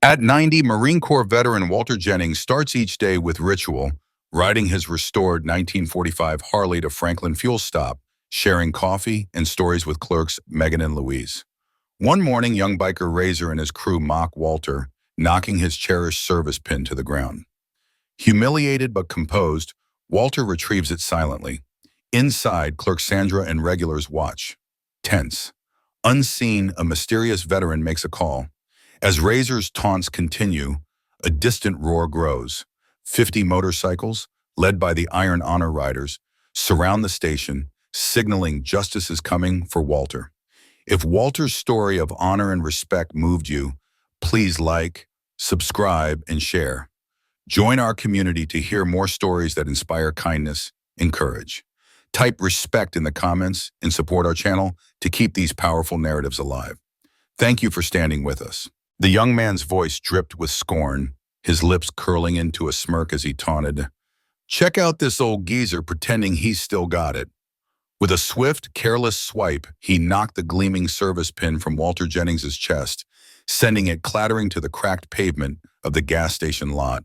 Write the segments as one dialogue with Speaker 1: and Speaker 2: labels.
Speaker 1: At 90, Marine Corps veteran Walter Jennings starts each day with ritual, riding his restored 1945 Harley to Franklin fuel stop, sharing coffee and stories with clerks Megan and Louise. One morning, young biker Razer and his crew mock Walter, knocking his cherished service pin to the ground. Humiliated but composed, Walter retrieves it silently. Inside, clerk Sandra and regulars watch. Tense. Unseen, a mysterious veteran makes a call. As Razor's taunts continue, a distant roar grows. 50 motorcycles, led by the Iron Honor Riders, surround the station, signaling justice is coming for Walter. If Walter's story of honor and respect moved you, please like, subscribe, and share. Join our community to hear more stories that inspire kindness and courage. Type respect in the comments and support our channel to keep these powerful narratives alive. Thank you for standing with us. The young man's voice dripped with scorn, his lips curling into a smirk as he taunted, "Check out this old geezer pretending he's still got it." With a swift, careless swipe, he knocked the gleaming service pin from Walter Jennings's chest, sending it clattering to the cracked pavement of the gas station lot.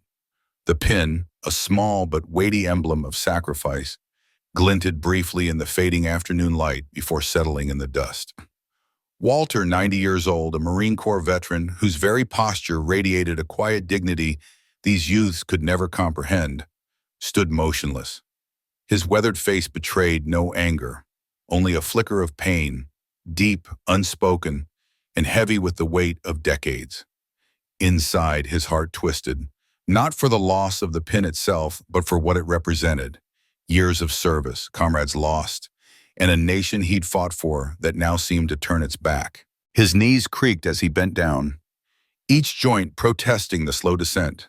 Speaker 1: The pin, a small but weighty emblem of sacrifice, glinted briefly in the fading afternoon light before settling in the dust. Walter, 90 years old, a Marine Corps veteran whose very posture radiated a quiet dignity these youths could never comprehend, stood motionless. His weathered face betrayed no anger, only a flicker of pain, deep, unspoken, and heavy with the weight of decades. Inside, his heart twisted, not for the loss of the pin itself, but for what it represented. Years of service, comrades lost, and a nation he'd fought for that now seemed to turn its back. His knees creaked as he bent down, each joint protesting the slow descent.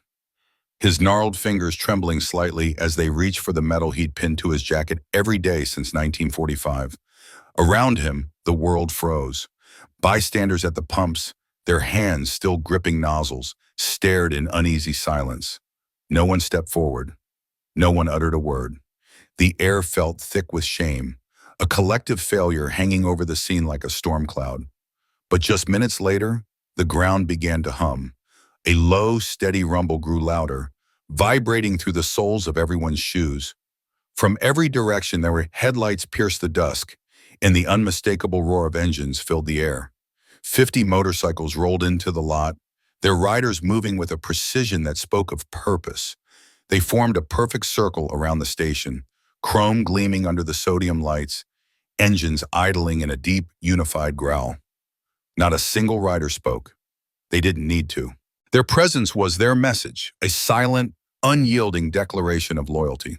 Speaker 1: His gnarled fingers trembling slightly as they reached for the metal he'd pinned to his jacket every day since 1945. Around him, the world froze. Bystanders at the pumps, their hands still gripping nozzles, stared in uneasy silence. No one stepped forward. No one uttered a word. The air felt thick with shame, a collective failure hanging over the scene like a storm cloud. But just minutes later, the ground began to hum. A low, steady rumble grew louder, vibrating through the soles of everyone's shoes. From every direction, there were headlights pierced the dusk, and the unmistakable roar of engines filled the air. 50 motorcycles rolled into the lot, their riders moving with a precision that spoke of purpose. They formed a perfect circle around the station, chrome gleaming under the sodium lights, engines idling in a deep, unified growl. Not a single rider spoke. They didn't need to. Their presence was their message, a silent, unyielding declaration of loyalty.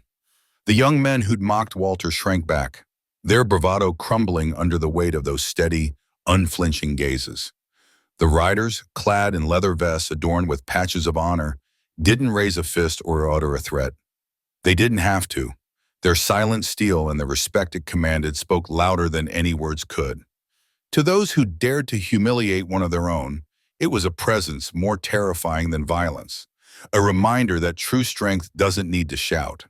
Speaker 1: The young men who'd mocked Walter shrank back, their bravado crumbling under the weight of those steady, unflinching gazes. The riders, clad in leather vests adorned with patches of honor, didn't raise a fist or utter a threat. They didn't have to. Their silent steel and the respect it commanded spoke louder than any words could. To those who dared to humiliate one of their own, it was a presence more terrifying than violence, a reminder that true strength doesn't need to shout.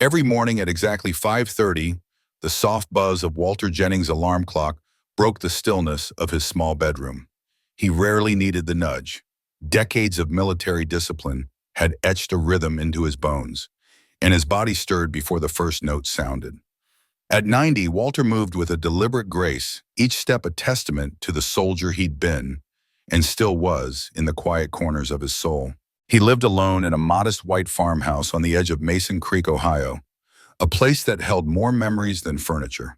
Speaker 1: Every morning at exactly 5:30, the soft buzz of Walter Jennings' alarm clock broke the stillness of his small bedroom. He rarely needed the nudge. Decades of military discipline had etched a rhythm into his bones, and his body stirred before the first note sounded. At 90, Walter moved with a deliberate grace, each step a testament to the soldier he'd been, and still was, in the quiet corners of his soul. He lived alone in a modest white farmhouse on the edge of Mason Creek, Ohio, a place that held more memories than furniture.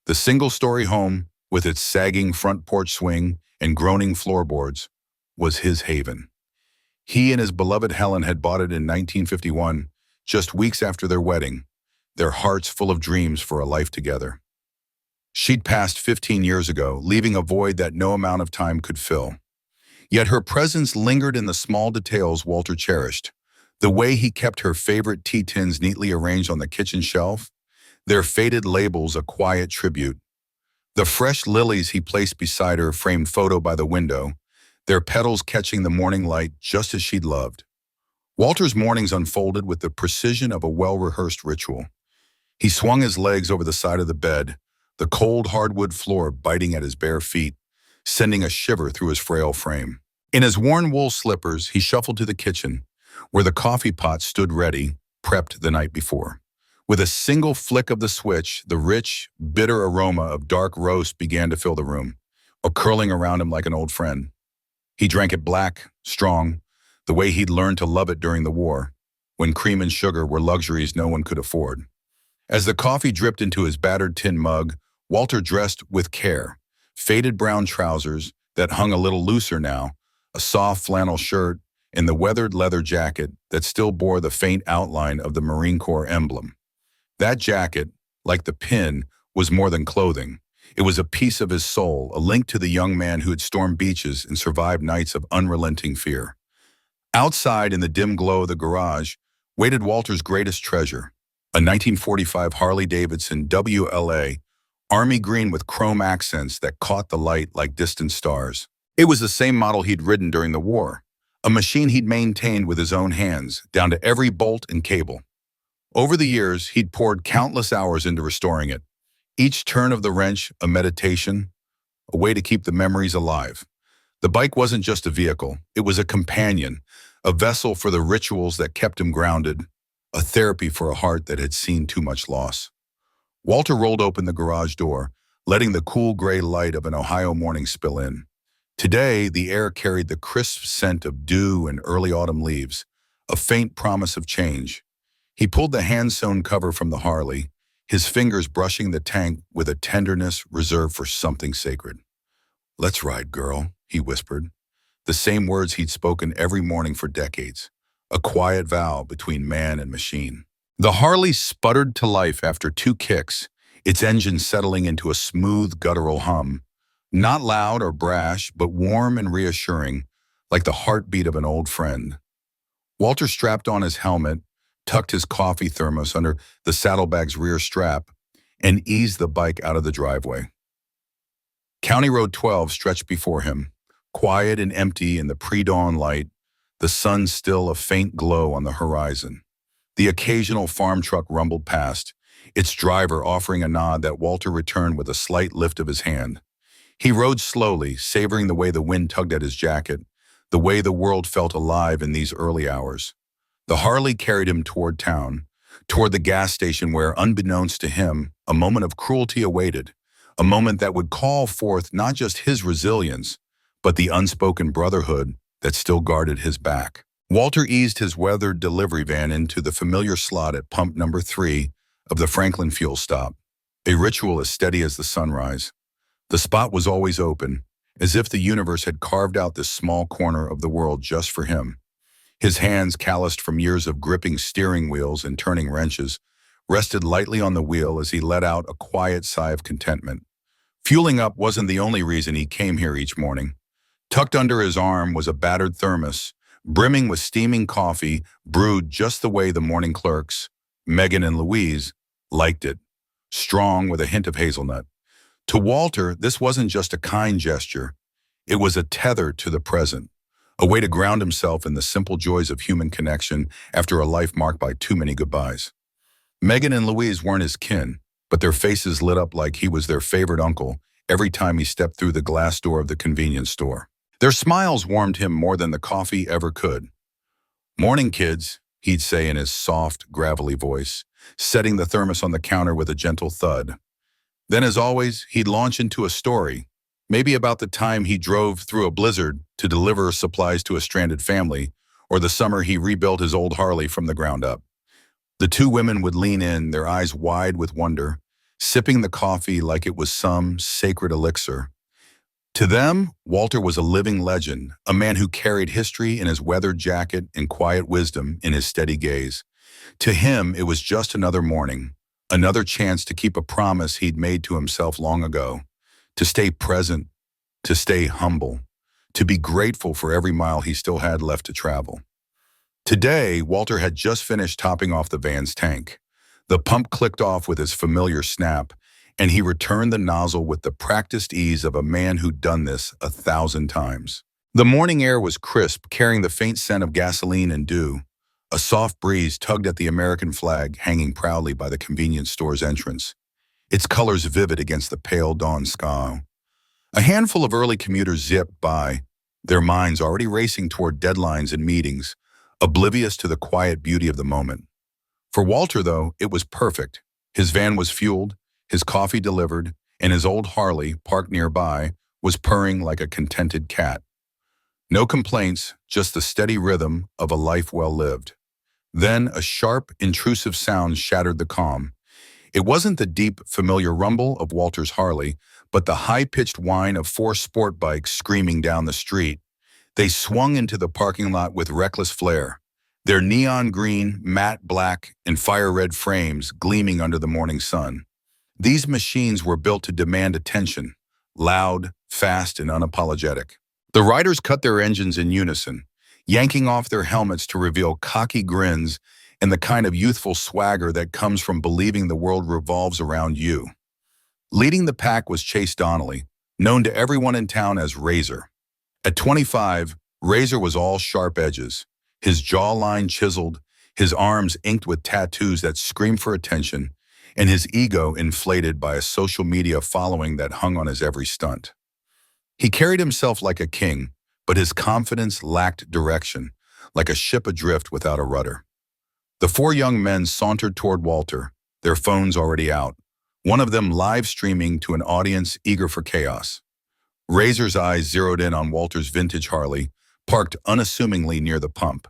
Speaker 1: The single-story home, with its sagging front porch swing and groaning floorboards, was his haven. He and his beloved Helen had bought it in 1951, just weeks after their wedding, their hearts full of dreams for a life together. She'd passed 15 years ago, leaving a void that no amount of time could fill. Yet her presence lingered in the small details Walter cherished, the way he kept her favorite tea tins neatly arranged on the kitchen shelf, their faded labels a quiet tribute, the fresh lilies he placed beside her framed photo by the window, their petals catching the morning light just as she'd loved. Walter's mornings unfolded with the precision of a well-rehearsed ritual. He swung his legs over the side of the bed, the cold hardwood floor biting at his bare feet, sending a shiver through his frail frame. In his worn wool slippers, he shuffled to the kitchen, where the coffee pot stood ready, prepped the night before. With a single flick of the switch, the rich, bitter aroma of dark roast began to fill the room, curling around him like an old friend. He drank it black, strong, the way he'd learned to love it during the war, when cream and sugar were luxuries no one could afford. As the coffee dripped into his battered tin mug, Walter dressed with care. Faded brown trousers that hung a little looser now, a soft flannel shirt, and the weathered leather jacket that still bore the faint outline of the Marine Corps emblem. That jacket, like the pin, was more than clothing. It was a piece of his soul, a link to the young man who had stormed beaches and survived nights of unrelenting fear. Outside, in the dim glow of the garage, waited Walter's greatest treasure, a 1945 Harley-Davidson WLA, army green with chrome accents that caught the light like distant stars. It was the same model he'd ridden during the war, a machine he'd maintained with his own hands, down to every bolt and cable. Over the years, he'd poured countless hours into restoring it, each turn of the wrench a meditation, a way to keep the memories alive. The bike wasn't just a vehicle, it was a companion, a vessel for the rituals that kept him grounded, a therapy for a heart that had seen too much loss. Walter rolled open the garage door, letting the cool gray light of an Ohio morning spill in. Today, the air carried the crisp scent of dew and early autumn leaves, a faint promise of change. He pulled the hand-sewn cover from the Harley, his fingers brushing the tank with a tenderness reserved for something sacred. "Let's ride, girl," he whispered, the same words he'd spoken every morning for decades, a quiet vow between man and machine. The Harley sputtered to life after 2 kicks, its engine settling into a smooth, guttural hum, not loud or brash, but warm and reassuring, like the heartbeat of an old friend. Walter strapped on his helmet, tucked his coffee thermos under the saddlebag's rear strap, and eased the bike out of the driveway. County Road 12 stretched before him, quiet and empty in the pre-dawn light, the sun still a faint glow on the horizon. The occasional farm truck rumbled past, its driver offering a nod that Walter returned with a slight lift of his hand. He rode slowly, savoring the way the wind tugged at his jacket, the way the world felt alive in these early hours. The Harley carried him toward town, toward the gas station where, unbeknownst to him, a moment of cruelty awaited, a moment that would call forth not just his resilience, but the unspoken brotherhood that still guarded his back. Walter eased his weathered delivery van into the familiar slot at pump number 3 of the Franklin fuel stop, a ritual as steady as the sunrise. The spot was always open, as if the universe had carved out this small corner of the world just for him. His hands, calloused from years of gripping steering wheels and turning wrenches, rested lightly on the wheel as he let out a quiet sigh of contentment. Fueling up wasn't the only reason he came here each morning. Tucked under his arm was a battered thermos, brimming with steaming coffee brewed just the way the morning clerks, Megan and Louise, liked it, strong with a hint of hazelnut. To Walter, this wasn't just a kind gesture. It was a tether to the present, a way to ground himself in the simple joys of human connection after a life marked by too many goodbyes. Megan and Louise weren't his kin, but their faces lit up like he was their favorite uncle every time he stepped through the glass door of the convenience store. Their smiles warmed him more than the coffee ever could. "Morning, kids," he'd say in his soft, gravelly voice, setting the thermos on the counter with a gentle thud. Then, as always, he'd launch into a story, maybe about the time he drove through a blizzard to deliver supplies to a stranded family, or the summer he rebuilt his old Harley from the ground up. The 2 women would lean in, their eyes wide with wonder, sipping the coffee like it was some sacred elixir. To them, Walter was a living legend, a man who carried history in his weathered jacket and quiet wisdom in his steady gaze. To him, it was just another morning, another chance to keep a promise he'd made to himself long ago, to stay present, to stay humble, to be grateful for every mile he still had left to travel. Today, Walter had just finished topping off the van's tank. The pump clicked off with his familiar snap, and he returned the nozzle with the practiced ease of a man who'd done this 1,000 times. The morning air was crisp, carrying the faint scent of gasoline and dew. A soft breeze tugged at the American flag hanging proudly by the convenience store's entrance, its colors vivid against the pale dawn sky. A handful of early commuters zipped by, their minds already racing toward deadlines and meetings, oblivious to the quiet beauty of the moment. For Walter, though, it was perfect. His van was fueled, his coffee delivered, and his old Harley, parked nearby, was purring like a contented cat. No complaints, just the steady rhythm of a life well lived. Then a sharp, intrusive sound shattered the calm. It wasn't the deep, familiar rumble of Walter's Harley, but the high-pitched whine of four sport bikes screaming down the street. They swung into the parking lot with reckless flair, their neon green, matte black, and fire-red frames gleaming under the morning sun. These machines were built to demand attention, loud, fast, and unapologetic. The riders cut their engines in unison, yanking off their helmets to reveal cocky grins and the kind of youthful swagger that comes from believing the world revolves around you. Leading the pack was Chase Donnelly, known to everyone in town as Razer. At 25, Razer was all sharp edges, his jawline chiseled, his arms inked with tattoos that screamed for attention, and his ego inflated by a social media following that hung on his every stunt. He carried himself like a king, but his confidence lacked direction, like a ship adrift without a rudder. The four young men sauntered toward Walter, their phones already out, one of them live streaming to an audience eager for chaos. Razer's eyes zeroed in on Walter's vintage Harley, parked unassumingly near the pump.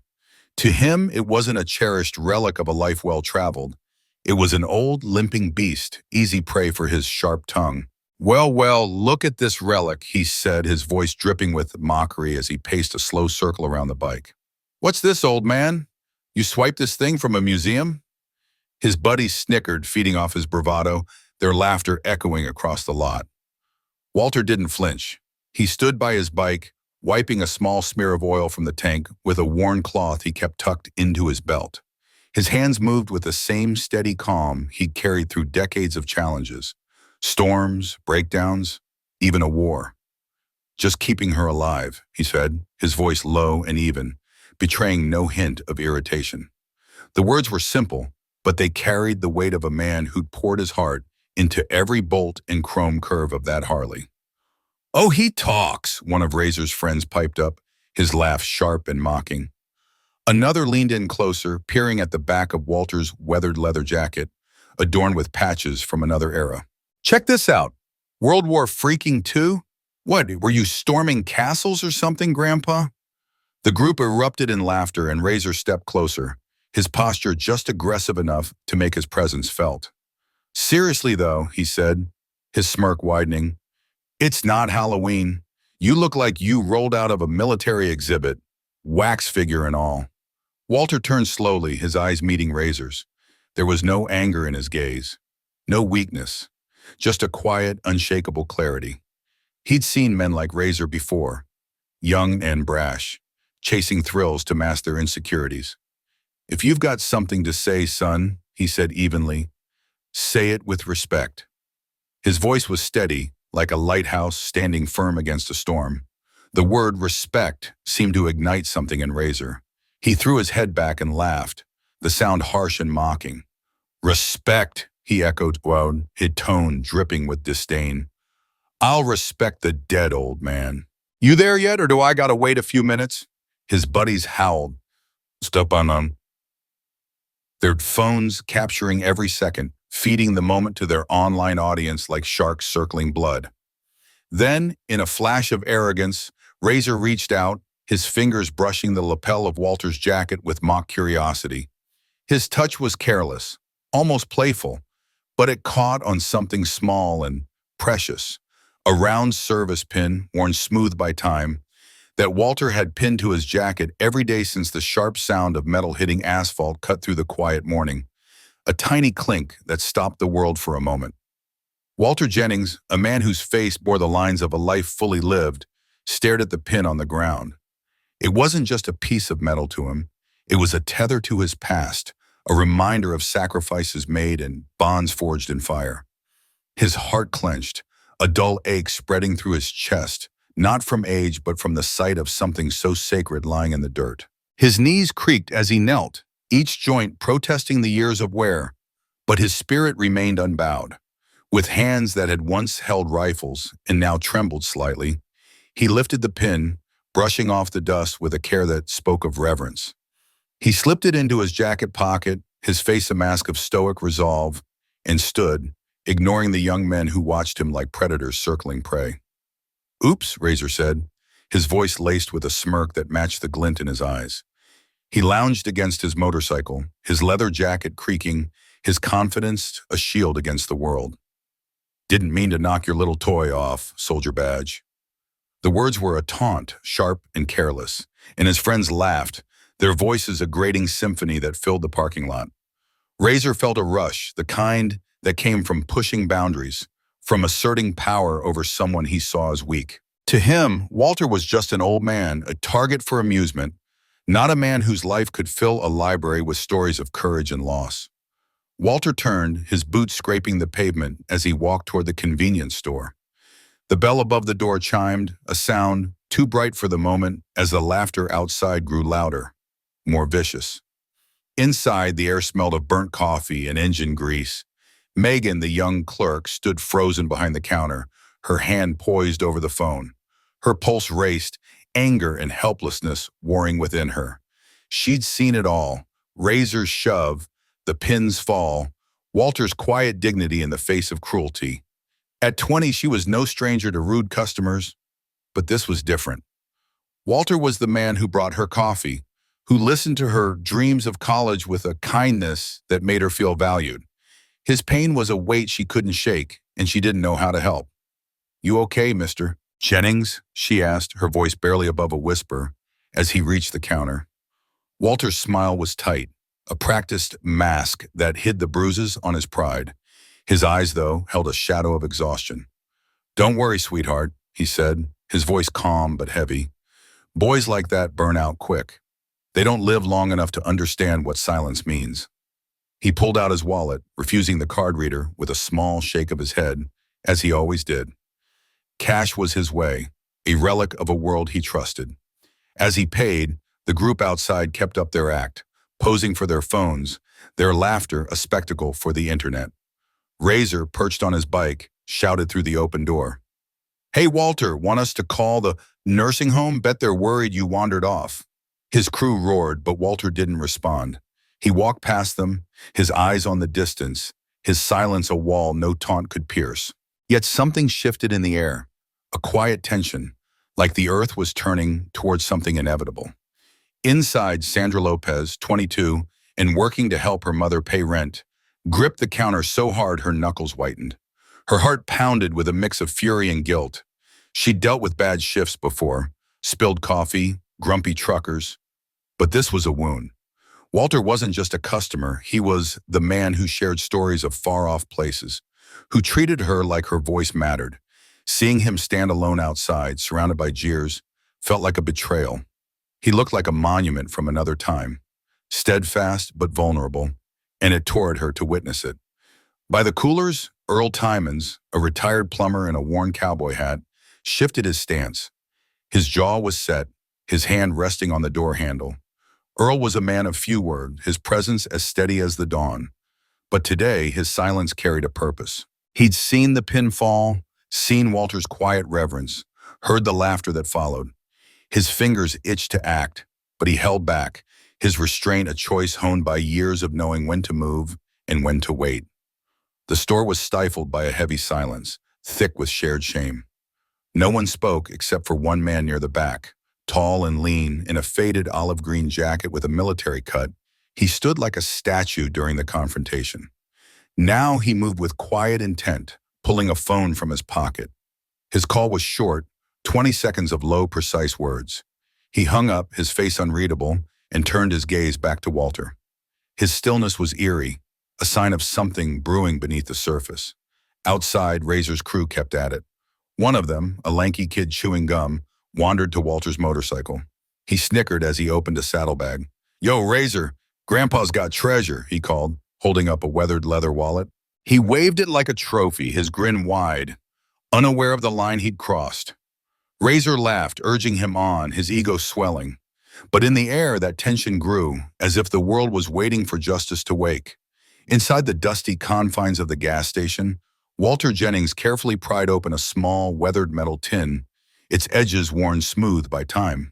Speaker 1: To him, it wasn't a cherished relic of a life well-traveled. It was an old, limping beast, easy prey for his sharp tongue. Well, look at this relic," he said, his voice dripping with mockery as he paced a slow circle around the bike. "What's this, old man? You swiped this thing from a museum?" His buddies snickered, feeding off his bravado, their laughter echoing across the lot. Walter didn't flinch. He stood by his bike, wiping a small smear of oil from the tank with a worn cloth he kept tucked into his belt. His hands moved with the same steady calm he'd carried through decades of challenges. Storms, breakdowns, even a war. "Just keeping her alive," he said, his voice low and even, betraying no hint of irritation. The words were simple, but they carried the weight of a man who'd poured his heart into every bolt and chrome curve of that Harley. "Oh, he talks," one of Razer's friends piped up, his laugh sharp and mocking. Another leaned in closer, peering at the back of Walter's weathered leather jacket, adorned with patches from another era. "Check this out. World War freaking II? What, were you storming castles or something, Grandpa?" The group erupted in laughter and Razer stepped closer, his posture just aggressive enough to make his presence felt. "Seriously, though," he said, his smirk widening, "it's not Halloween. You look like you rolled out of a military exhibit, wax figure and all." Walter turned slowly, his eyes meeting Razer's. There was no anger in his gaze, no weakness, just a quiet, unshakable clarity. He'd seen men like Razer before, young and brash, chasing thrills to mask their insecurities. "If you've got something to say, son," he said evenly, "say it with respect." His voice was steady, like a lighthouse standing firm against a storm. The word respect seemed to ignite something in Razer. He threw his head back and laughed, the sound harsh and mocking. "Respect," he echoed loud, his tone dripping with disdain. "I'll respect the dead, old man. You there yet, or do I gotta wait a few minutes?" His buddies howled. "Step on." Their phones capturing every second, feeding the moment to their online audience like sharks circling blood. Then, in a flash of arrogance, Razer reached out, his fingers brushing the lapel of Walter's jacket with mock curiosity. His touch was careless, almost playful, but it caught on something small and precious, a round service pin worn smooth by time that Walter had pinned to his jacket every day since the sharp sound of metal hitting asphalt cut through the quiet morning, a tiny clink that stopped the world for a moment. Walter Jennings, a man whose face bore the lines of a life fully lived, stared at the pin on the ground. It wasn't just a piece of metal to him. It was a tether to his past, a reminder of sacrifices made and bonds forged in fire. His heart clenched, a dull ache spreading through his chest, not from age but from the sight of something so sacred lying in the dirt. His knees creaked as he knelt, each joint protesting the years of wear, but his spirit remained unbowed. With hands that had once held rifles and now trembled slightly, he lifted the pin, brushing off the dust with a care that spoke of reverence. He slipped it into his jacket pocket, his face a mask of stoic resolve, and stood, ignoring the young men who watched him like predators circling prey. "Oops," Razer said, his voice laced with a smirk that matched the glint in his eyes. He lounged against his motorcycle, his leather jacket creaking, his confidence a shield against the world. "Didn't mean to knock your little toy off, soldier badge." The words were a taunt, sharp and careless, and his friends laughed, their voices a grating symphony that filled the parking lot. Razer felt a rush, the kind that came from pushing boundaries, from asserting power over someone he saw as weak. To him, Walter was just an old man, a target for amusement, not a man whose life could fill a library with stories of courage and loss. Walter turned, his boots scraping the pavement as he walked toward the convenience store. The bell above the door chimed, a sound too bright for the moment as the laughter outside grew louder, more vicious. Inside, the air smelled of burnt coffee and engine grease. Megan, the young clerk, stood frozen behind the counter, her hand poised over the phone. Her pulse raced, anger and helplessness warring within her. She'd seen it all, Razer's shove, the pin's fall, Walter's quiet dignity in the face of cruelty. At 20, she was no stranger to rude customers, but this was different. Walter was the man who brought her coffee, who listened to her dreams of college with a kindness that made her feel valued. His pain was a weight she couldn't shake, and she didn't know how to help. "You okay, mister?" "Jennings?" she asked, her voice barely above a whisper, as he reached the counter. Walter's smile was tight, a practiced mask that hid the bruises on his pride. His eyes, though, held a shadow of exhaustion. "Don't worry, sweetheart," he said, his voice calm but heavy. "Boys like that burn out quick. They don't live long enough to understand what silence means." He pulled out his wallet, refusing the card reader with a small shake of his head, as he always did. Cash was his way, a relic of a world he trusted. As he paid, the group outside kept up their act, posing for their phones, their laughter a spectacle for the internet. Razer, perched on his bike, shouted through the open door. "Hey, Walter, want us to call the nursing home? Bet they're worried you wandered off." His crew roared, but Walter didn't respond. He walked past them, his eyes on the distance, his silence a wall no taunt could pierce. Yet something shifted in the air, a quiet tension, like the earth was turning towards something inevitable. Inside, Sandra Lopez, 22, and working to help her mother pay rent, gripped the counter so hard her knuckles whitened. Her heart pounded with a mix of fury and guilt. She'd dealt with bad shifts before, spilled coffee, grumpy truckers, but this was a wound. Walter wasn't just a customer, he was the man who shared stories of far-off places, who treated her like her voice mattered. Seeing him stand alone outside, surrounded by jeers, felt like a betrayal. He looked like a monument from another time, steadfast but vulnerable, and it tore at her to witness it. By the coolers, Earl Timons, a retired plumber in a worn cowboy hat, shifted his stance. His jaw was set, his hand resting on the door handle. Earl was a man of few words, his presence as steady as the dawn. But today, his silence carried a purpose. He'd seen the pin fall, seen Walter's quiet reverence, heard the laughter that followed. His fingers itched to act, but he held back, his restraint a choice honed by years of knowing when to move and when to wait. The store was stifled by a heavy silence, thick with shared shame. No one spoke except for one man near the back, tall and lean, in a faded olive green jacket with a military cut. He stood like a statue during the confrontation. Now he moved with quiet intent, pulling a phone from his pocket. His call was short, 20 seconds of low, precise words. He hung up, his face unreadable, and turned his gaze back to Walter. His stillness was eerie, a sign of something brewing beneath the surface. Outside, Razer's crew kept at it. One of them, a lanky kid chewing gum, wandered to Walter's motorcycle. He snickered as he opened a saddlebag. "Yo, Razer, Grandpa's got treasure," he called, holding up a weathered leather wallet. He waved it like a trophy, his grin wide, unaware of the line he'd crossed. Razer laughed, urging him on, his ego swelling. But in the air, that tension grew, as if the world was waiting for justice to wake. Inside the dusty confines of the gas station, Walter Jennings carefully pried open a small, weathered metal tin. its edges worn smooth by time.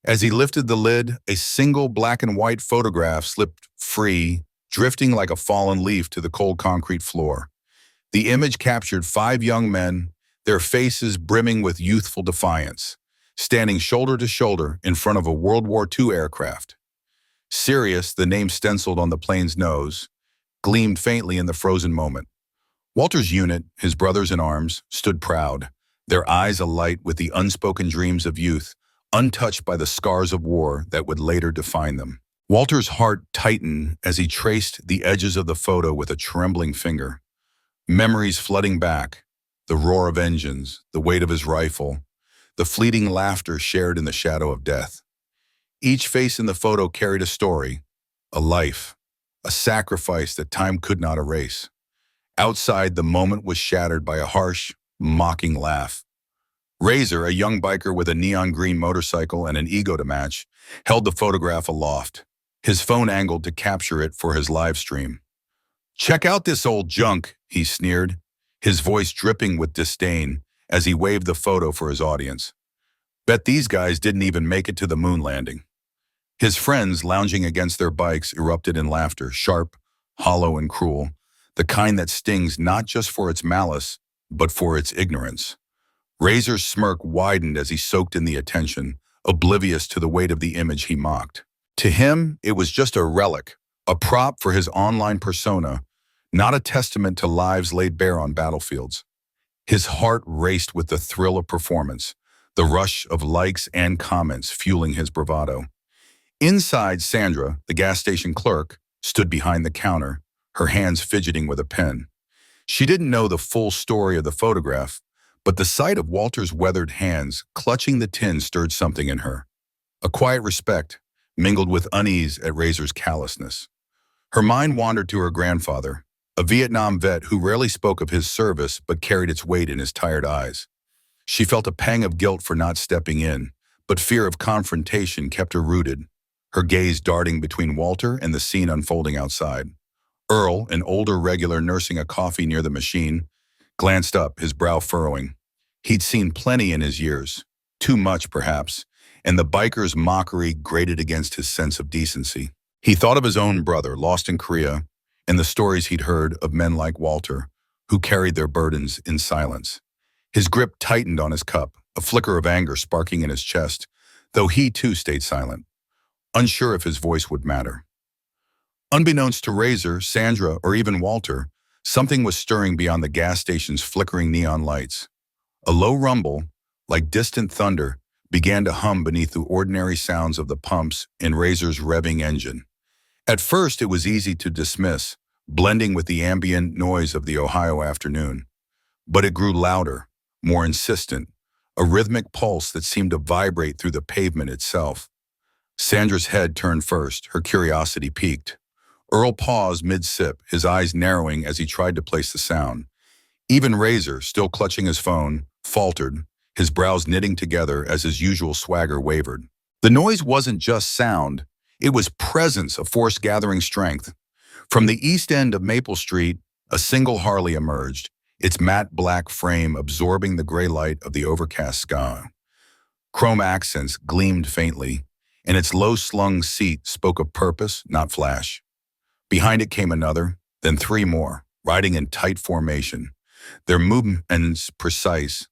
Speaker 1: As he lifted the lid, a single black and white photograph slipped free, drifting like a fallen leaf to the cold concrete floor. The image captured five young men, their faces brimming with youthful defiance, standing shoulder to shoulder in front of a World War II aircraft. Sirius, the name stenciled on the plane's nose, gleamed faintly in the frozen moment. Walter's unit, his brothers in arms, stood proud, their eyes alight with the unspoken dreams of youth, untouched by the scars of war that would later define them. Walter's heart tightened as he traced the edges of the photo with a trembling finger. Memories flooding back, the roar of engines, the weight of his rifle, the fleeting laughter shared in the shadow of death. Each face in the photo carried a story, a life, a sacrifice that time could not erase. Outside, the moment was shattered by a harsh, mocking laugh. Razer, a young biker with a neon green motorcycle and an ego to match, held the photograph aloft, his phone angled to capture it for his live stream. "Check out this old junk," he sneered, his voice dripping with disdain as he waved the photo for his audience. "Bet these guys didn't even make it to the moon landing." His friends, lounging against their bikes, erupted in laughter, sharp, hollow, and cruel, the kind that stings not just for its malice, but for its ignorance. Razor's smirk widened as he soaked in the attention, oblivious to the weight of the image he mocked. To him, it was just a relic, a prop for his online persona, not a testament to lives laid bare on battlefields. His heart raced with the thrill of performance, the rush of likes and comments fueling his bravado. Inside, Sandra, the gas station clerk, stood behind the counter, her hands fidgeting with a pen. She didn't know the full story of the photograph, but the sight of Walter's weathered hands clutching the tin stirred something in her. A quiet respect, mingled with unease at Razor's callousness. Her mind wandered to her grandfather, a Vietnam vet who rarely spoke of his service but carried its weight in his tired eyes. She felt a pang of guilt for not stepping in, but fear of confrontation kept her rooted, her gaze darting between Walter and the scene unfolding outside. Earl, an older regular nursing a coffee near the machine, glanced up, his brow furrowing. He'd seen plenty in his years, too much perhaps, and the biker's mockery grated against his sense of decency. He thought of his own brother, lost in Korea, and the stories he'd heard of men like Walter, who carried their burdens in silence. His grip tightened on his cup, a flicker of anger sparking in his chest, though he too stayed silent, unsure if his voice would matter. Unbeknownst to Razor, Sandra, or even Walter, something was stirring beyond the gas station's flickering neon lights. A low rumble, like distant thunder, began to hum beneath the ordinary sounds of the pumps in Razor's revving engine. At first, it was easy to dismiss, blending with the ambient noise of the Ohio afternoon. But it grew louder, more insistent, a rhythmic pulse that seemed to vibrate through the pavement itself. Sandra's head turned first, her curiosity piqued. Earl paused mid-sip, his eyes narrowing as he tried to place the sound. Even Razor, still clutching his phone, faltered, his brows knitting together as his usual swagger wavered. The noise wasn't just sound, it was presence, a force gathering strength. From the east end of Maple Street, a single Harley emerged, its matte black frame absorbing the gray light of the overcast sky. Chrome accents gleamed faintly, and its low-slung seat spoke of purpose, not flash. Behind it came another, then three more, riding in tight formation, their movements precise,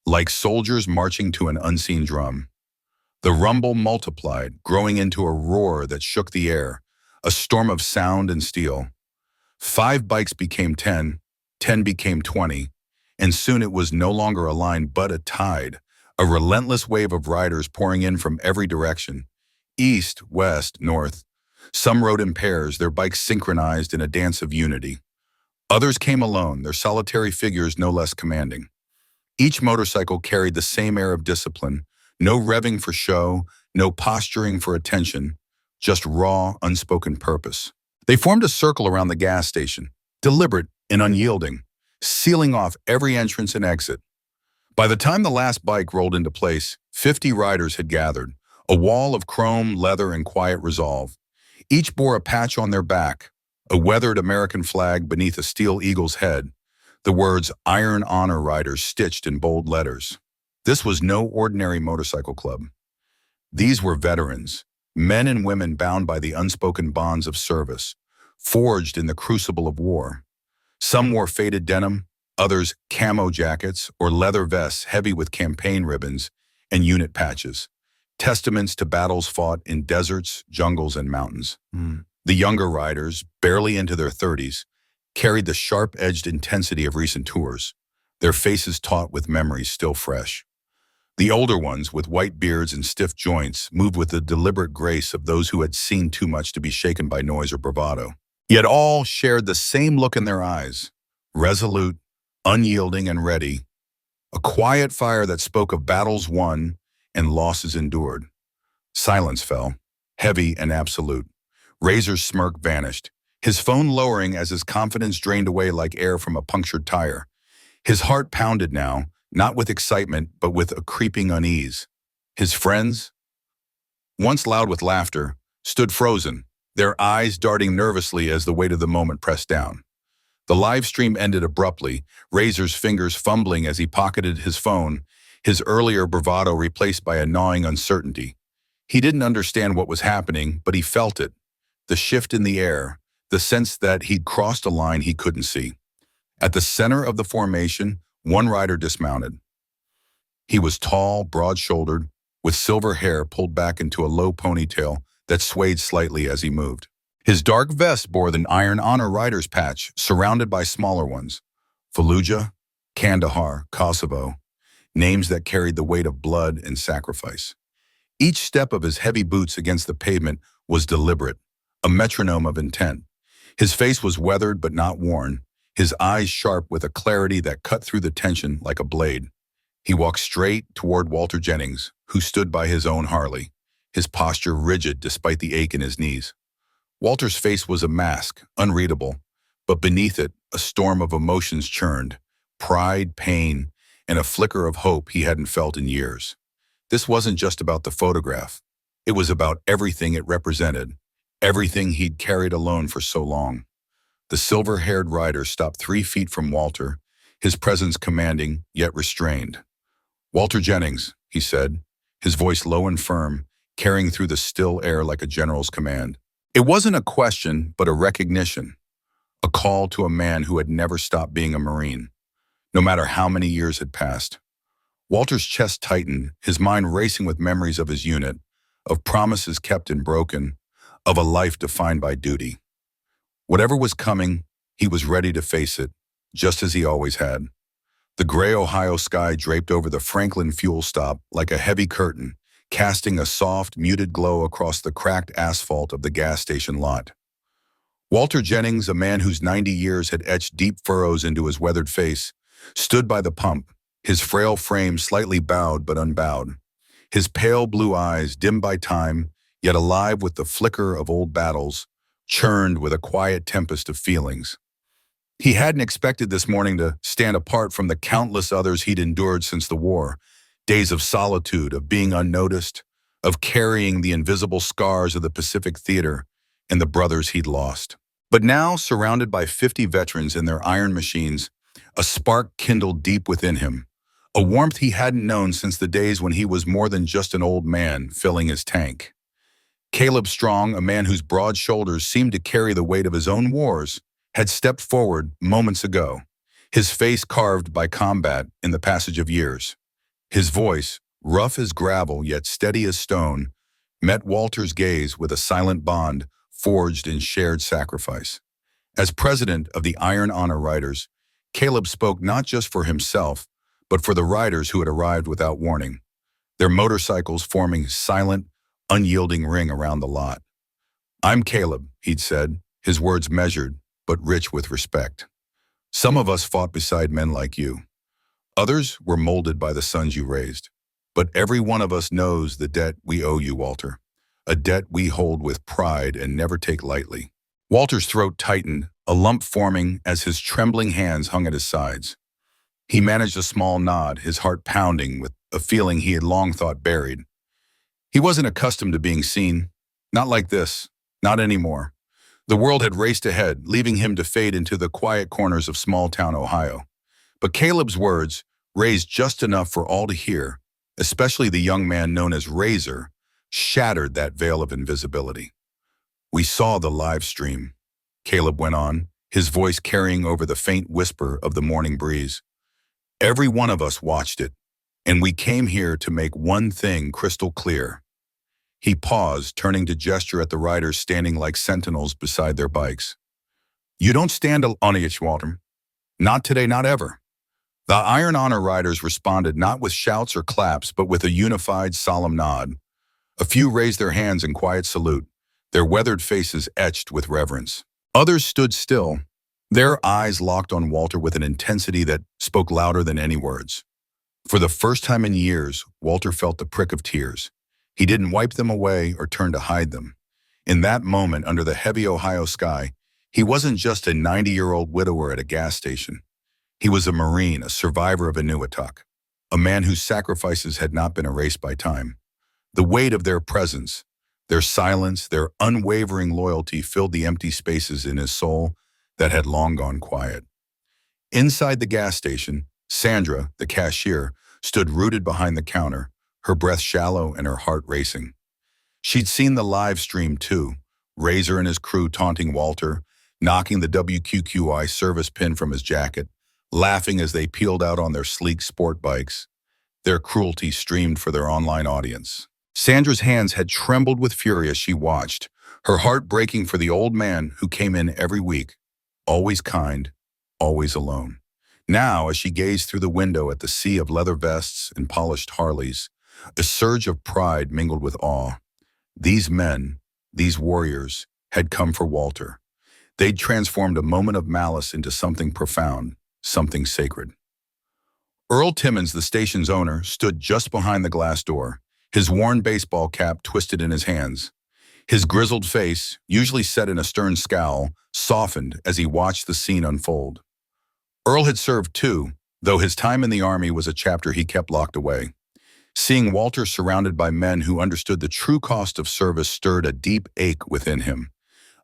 Speaker 1: like soldiers marching to an unseen drum. The rumble multiplied, growing into a roar that shook the air, a storm of sound and steel. 5 bikes became 10, 10 became 20, and soon it was no longer a line but a tide, a relentless wave of riders pouring in from every direction, east, west, north. Some rode in pairs, their bikes synchronized in a dance of unity. Others came alone, their solitary figures no less commanding. Each motorcycle carried the same air of discipline, no revving for show, no posturing for attention, just raw, unspoken purpose. They formed a circle around the gas station, deliberate and unyielding, sealing off every entrance and exit. By the time the last bike rolled into place, 50 riders had gathered, a wall of chrome, leather, and quiet resolve. Each bore a patch on their back, a weathered American flag beneath a steel eagle's head, the words "Iron Honor Riders" stitched in bold letters. This was no ordinary motorcycle club. These were veterans, men and women bound by the unspoken bonds of service, forged in the crucible of war. Some wore faded denim, others camo jackets or leather vests heavy with campaign ribbons and unit patches, testaments to battles fought in deserts, jungles, and mountains. The younger riders, barely into their 30s, carried the sharp-edged intensity of recent tours, their faces taut with memories still fresh. The older ones, with white beards and stiff joints, moved with the deliberate grace of those who had seen too much to be shaken by noise or bravado. Yet all shared the same look in their eyes, resolute, unyielding, and ready, a quiet fire that spoke of battles won and losses endured. Silence fell, heavy and absolute. Razer's smirk vanished, his phone lowering as his confidence drained away like air from a punctured tire. His heart pounded now, not with excitement, but with a creeping unease. His friends, once loud with laughter, stood frozen, their eyes darting nervously as the weight of the moment pressed down. The live stream ended abruptly, Razer's fingers fumbling as he pocketed his phone, his earlier bravado replaced by a gnawing uncertainty. He didn't understand what was happening, but he felt it. The shift in the air, the sense that he'd crossed a line he couldn't see. At the center of the formation, one rider dismounted. He was tall, broad-shouldered, with silver hair pulled back into a low ponytail that swayed slightly as he moved. His dark vest bore the Iron Honor Rider's patch, surrounded by smaller ones. Fallujah, Kandahar, Kosovo, names that carried the weight of blood and sacrifice. Each step of his heavy boots against the pavement was deliberate, a metronome of intent. His face was weathered but not worn, his eyes sharp with a clarity that cut through the tension like a blade. He walked straight toward Walter Jennings, who stood by his own Harley, his posture rigid despite the ache in his knees. Walter's face was a mask, unreadable, but beneath it, a storm of emotions churned, pride, pain, and a flicker of hope he hadn't felt in years. This wasn't just about the photograph. It was about everything it represented, everything he'd carried alone for so long. The silver-haired rider stopped 3 feet from Walter, his presence commanding, yet restrained. "Walter Jennings," he said, his voice low and firm, carrying through the still air like a general's command. It wasn't a question, but a recognition, a call to a man who had never stopped being a Marine, no matter how many years had passed. Walter's chest tightened, his mind racing with memories of his unit, of promises kept and broken, of a life defined by duty. Whatever was coming, he was ready to face it, just as he always had. The gray Ohio sky draped over the Franklin fuel stop like a heavy curtain, casting a soft, muted glow across the cracked asphalt of the gas station lot. Walter Jennings, a man whose 90 years had etched deep furrows into his weathered face, stood by the pump, his frail frame slightly bowed but unbowed. His pale blue eyes, dimmed by time, yet alive with the flicker of old battles, churned with a quiet tempest of feelings. He hadn't expected this morning to stand apart from the countless others he'd endured since the war, days of solitude, of being unnoticed, of carrying the invisible scars of the Pacific Theater and the brothers he'd lost. But now, surrounded by 50 veterans in their iron machines, a spark kindled deep within him, a warmth he hadn't known since the days when he was more than just an old man filling his tank. Caleb Strong, a man whose broad shoulders seemed to carry the weight of his own wars, had stepped forward moments ago, his face carved by combat in the passage of years. His voice, rough as gravel yet steady as stone, met Walter's gaze with a silent bond forged in shared sacrifice. As president of the Iron Honor Riders, Caleb spoke not just for himself, but for the riders who had arrived without warning, their motorcycles forming silent, unyielding ring around the lot. "I'm Caleb," he'd said, his words measured, but rich with respect. "Some of us fought beside men like you. Others were molded by the sons you raised. But every one of us knows the debt we owe you, Walter, a debt we hold with pride and never take lightly." Walter's throat tightened, a lump forming as his trembling hands hung at his sides. He managed a small nod, his heart pounding with a feeling he had long thought buried. He wasn't accustomed to being seen. Not like this. Not anymore. The world had raced ahead, leaving him to fade into the quiet corners of small-town Ohio. But Caleb's words, raised just enough for all to hear, especially the young man known as Razer, shattered that veil of invisibility. "We saw the live stream," Caleb went on, his voice carrying over the faint whisper of the morning breeze. "Every one of us watched it, and we came here to make one thing crystal clear." He paused, turning to gesture at the riders standing like sentinels beside their bikes. "You don't stand on each, Walter. Not today, not ever." The Iron Honor riders responded not with shouts or claps, but with a unified, solemn nod. A few raised their hands in quiet salute, their weathered faces etched with reverence. Others stood still, their eyes locked on Walter with an intensity that spoke louder than any words. For the first time in years, Walter felt the prick of tears. He didn't wipe them away or turn to hide them. In that moment, under the heavy Ohio sky, he wasn't just a 90-year-old widower at a gas station. He was a Marine, a survivor of Inuitak, a man whose sacrifices had not been erased by time. The weight of their presence, their silence, their unwavering loyalty filled the empty spaces in his soul that had long gone quiet. Inside the gas station, Sandra, the cashier, stood rooted behind the counter, her breath shallow and her heart racing. She'd seen the live stream too, Razer and his crew taunting Walter, knocking the WQQI service pin from his jacket, laughing as they peeled out on their sleek sport bikes. Their cruelty streamed for their online audience. Sandra's hands had trembled with fury as she watched, her heart breaking for the old man who came in every week, always kind, always alone. Now, as she gazed through the window at the sea of leather vests and polished Harleys, a surge of pride mingled with awe. These men, these warriors, had come for Walter. They'd transformed a moment of malice into something profound, something sacred. Earl Timmons, the station's owner, stood just behind the glass door, his worn baseball cap twisted in his hands. His grizzled face, usually set in a stern scowl, softened as he watched the scene unfold. Earl had served too, though his time in the Army was a chapter he kept locked away. Seeing Walter surrounded by men who understood the true cost of service stirred a deep ache within him,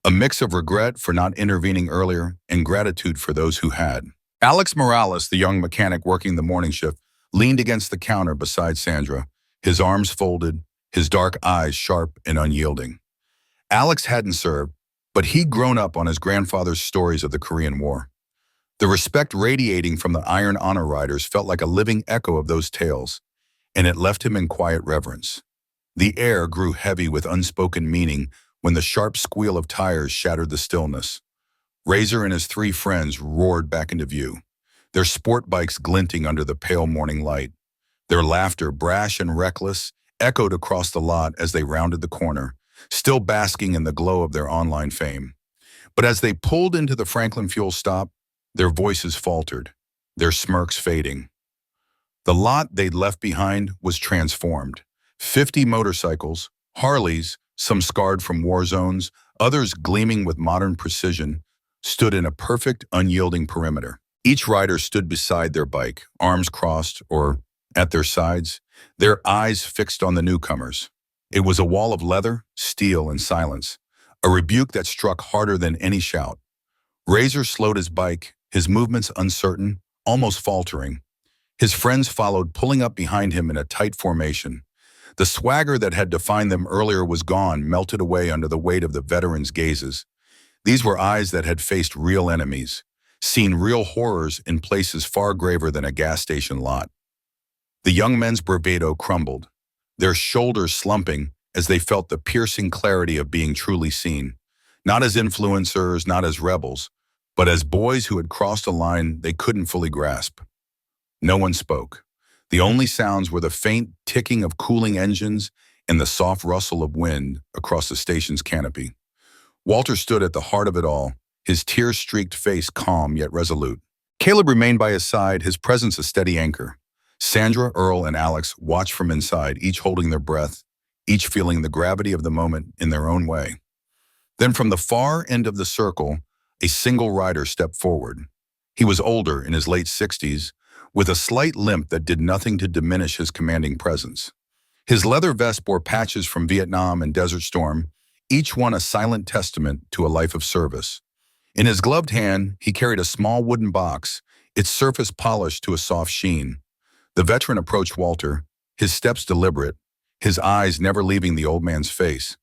Speaker 1: a mix of regret for not intervening earlier and gratitude for those who had. Alex Morales, the young mechanic working the morning shift, leaned against the counter beside Sandra, his arms folded, his dark eyes sharp and unyielding. Alex hadn't served, but he'd grown up on his grandfather's stories of the Korean War. The respect radiating from the Iron Honor riders felt like a living echo of those tales, and it left him in quiet reverence. The air grew heavy with unspoken meaning when the sharp squeal of tires shattered the stillness. Razer and his three friends roared back into view, their sport bikes glinting under the pale morning light. Their laughter, brash and reckless, echoed across the lot as they rounded the corner, still basking in the glow of their online fame. But as they pulled into the Franklin fuel stop, their voices faltered, their smirks fading. The lot they'd left behind was transformed. 50 motorcycles, Harleys, some scarred from war zones, others gleaming with modern precision, stood in a perfect, unyielding perimeter. Each rider stood beside their bike, arms crossed or at their sides, their eyes fixed on the newcomers. It was a wall of leather, steel, and silence, a rebuke that struck harder than any shout. Razer slowed his bike, his movements uncertain, almost faltering. His friends followed, pulling up behind him in a tight formation. The swagger that had defined them earlier was gone, melted away under the weight of the veterans' gazes. These were eyes that had faced real enemies, seen real horrors in places far graver than a gas station lot. The young men's bravado crumbled, their shoulders slumping as they felt the piercing clarity of being truly seen, not as influencers, not as rebels, but as boys who had crossed a line they couldn't fully grasp. No one spoke. The only sounds were the faint ticking of cooling engines and the soft rustle of wind across the station's canopy. Walter stood at the heart of it all, his tear-streaked face calm yet resolute. Caleb remained by his side, his presence a steady anchor. Sandra, Earl, and Alex watched from inside, each holding their breath, each feeling the gravity of the moment in their own way. Then from the far end of the circle, a single rider stepped forward. He was older, in his late 60s, with a slight limp that did nothing to diminish his commanding presence. His leather vest bore patches from Vietnam and Desert Storm, each one a silent testament to a life of service. In his gloved hand, he carried a small wooden box, its surface polished to a soft sheen. The veteran approached Walter, his steps deliberate, his eyes never leaving the old man's face.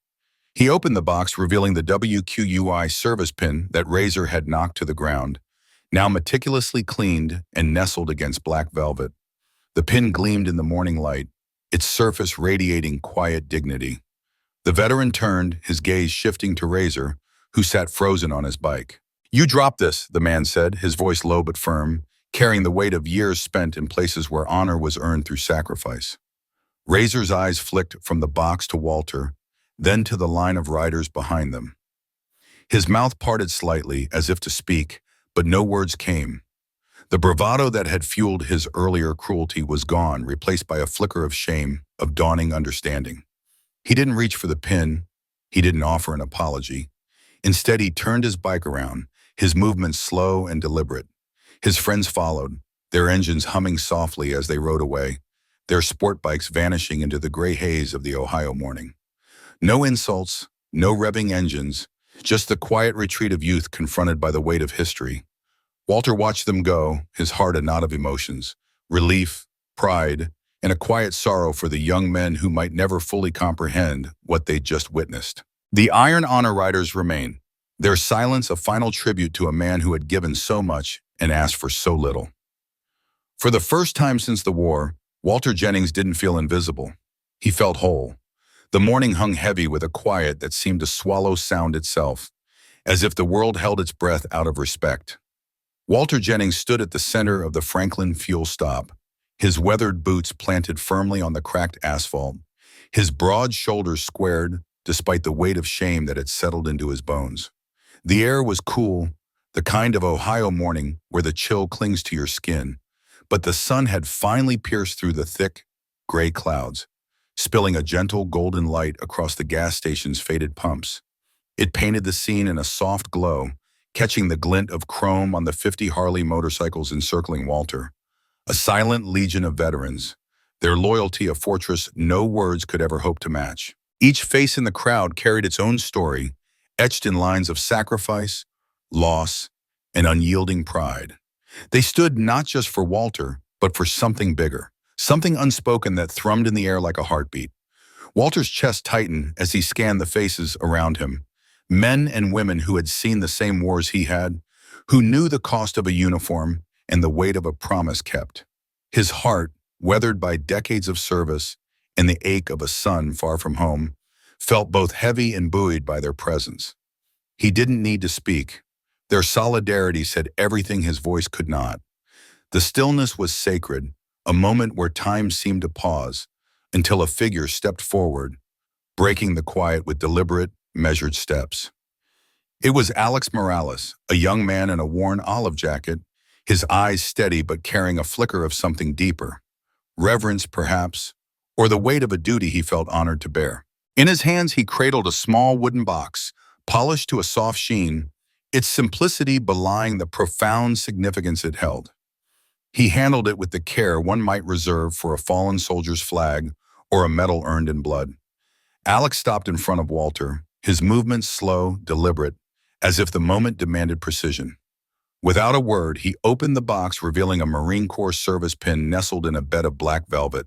Speaker 1: He opened the box, revealing the WQUI service pin that Razer had knocked to the ground, now meticulously cleaned and nestled against black velvet. The pin gleamed in the morning light, its surface radiating quiet dignity. The veteran turned, his gaze shifting to Razer, who sat frozen on his bike. "You dropped this," the man said, his voice low but firm, carrying the weight of years spent in places where honor was earned through sacrifice. Razer's eyes flicked from the box to Walter, then to the line of riders behind them. His mouth parted slightly, as if to speak, but no words came. The bravado that had fueled his earlier cruelty was gone, replaced by a flicker of shame, of dawning understanding. He didn't reach for the pin. He didn't offer an apology. Instead, he turned his bike around, his movements slow and deliberate. His friends followed, their engines humming softly as they rode away, their sport bikes vanishing into the gray haze of the Ohio morning. No insults, no revving engines, just the quiet retreat of youth confronted by the weight of history. Walter watched them go, his heart a knot of emotions, relief, pride, and a quiet sorrow for the young men who might never fully comprehend what they'd just witnessed. The Iron Honor Riders remain, their silence a final tribute to a man who had given so much and asked for so little. For the first time since the war, Walter Jennings didn't feel invisible. He felt whole. The morning hung heavy with a quiet that seemed to swallow sound itself, as if the world held its breath out of respect. Walter Jennings stood at the center of the Franklin fuel stop, his weathered boots planted firmly on the cracked asphalt, his broad shoulders squared despite the weight of shame that had settled into his bones. The air was cool, the kind of Ohio morning where the chill clings to your skin, but the sun had finally pierced through the thick, gray clouds, spilling a gentle golden light across the gas station's faded pumps. It painted the scene in a soft glow, catching the glint of chrome on the 50 Harley motorcycles encircling Walter. A silent legion of veterans, their loyalty a fortress no words could ever hope to match. Each face in the crowd carried its own story, etched in lines of sacrifice, loss, and unyielding pride. They stood not just for Walter, but for something bigger, something unspoken that thrummed in the air like a heartbeat. Walter's chest tightened as he scanned the faces around him, men and women who had seen the same wars he had, who knew the cost of a uniform and the weight of a promise kept. His heart, weathered by decades of service and the ache of a son far from home, felt both heavy and buoyed by their presence. He didn't need to speak. Their solidarity said everything his voice could not. The stillness was sacred, a moment where time seemed to pause, until a figure stepped forward, breaking the quiet with deliberate, measured steps. It was Alex Morales, a young man in a worn olive jacket, his eyes steady but carrying a flicker of something deeper. Reverence, perhaps, or the weight of a duty he felt honored to bear. In his hands he cradled a small wooden box, polished to a soft sheen, its simplicity belying the profound significance it held. He handled it with the care one might reserve for a fallen soldier's flag or a medal earned in blood. Alex stopped in front of Walter, his movements slow, deliberate, as if the moment demanded precision. Without a word, he opened the box, revealing a Marine Corps service pin nestled in a bed of black velvet.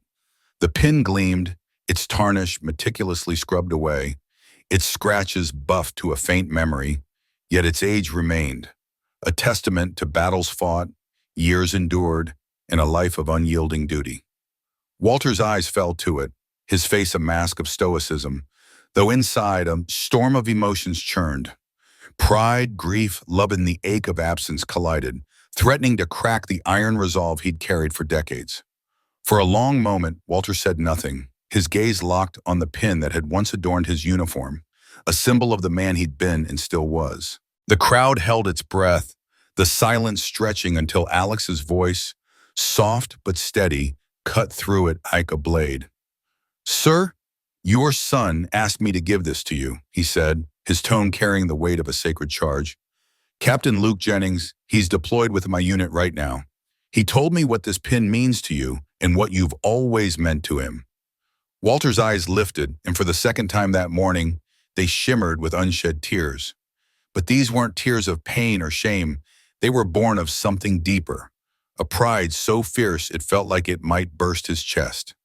Speaker 1: The pin gleamed, its tarnish meticulously scrubbed away, its scratches buffed to a faint memory, yet its age remained, a testament to battles fought, years endured, and a life of unyielding duty. Walter's eyes fell to it, his face a mask of stoicism, though inside a storm of emotions churned. Pride, grief, love, and the ache of absence collided, threatening to crack the iron resolve he'd carried for decades. For a long moment, Walter said nothing, his gaze locked on the pin that had once adorned his uniform, a symbol of the man he'd been and still was. The crowd held its breath, the silence stretching until Alex's voice, soft but steady, cut through it like a blade. "Sir, your son asked me to give this to you," he said, his tone carrying the weight of a sacred charge. "Captain Luke Jennings, he's deployed with my unit right now. He told me what this pin means to you and what you've always meant to him." Walter's eyes lifted, and for the second time that morning, they shimmered with unshed tears. But these weren't tears of pain or shame. They were born of something deeper, a pride so fierce it felt like it might burst his chest.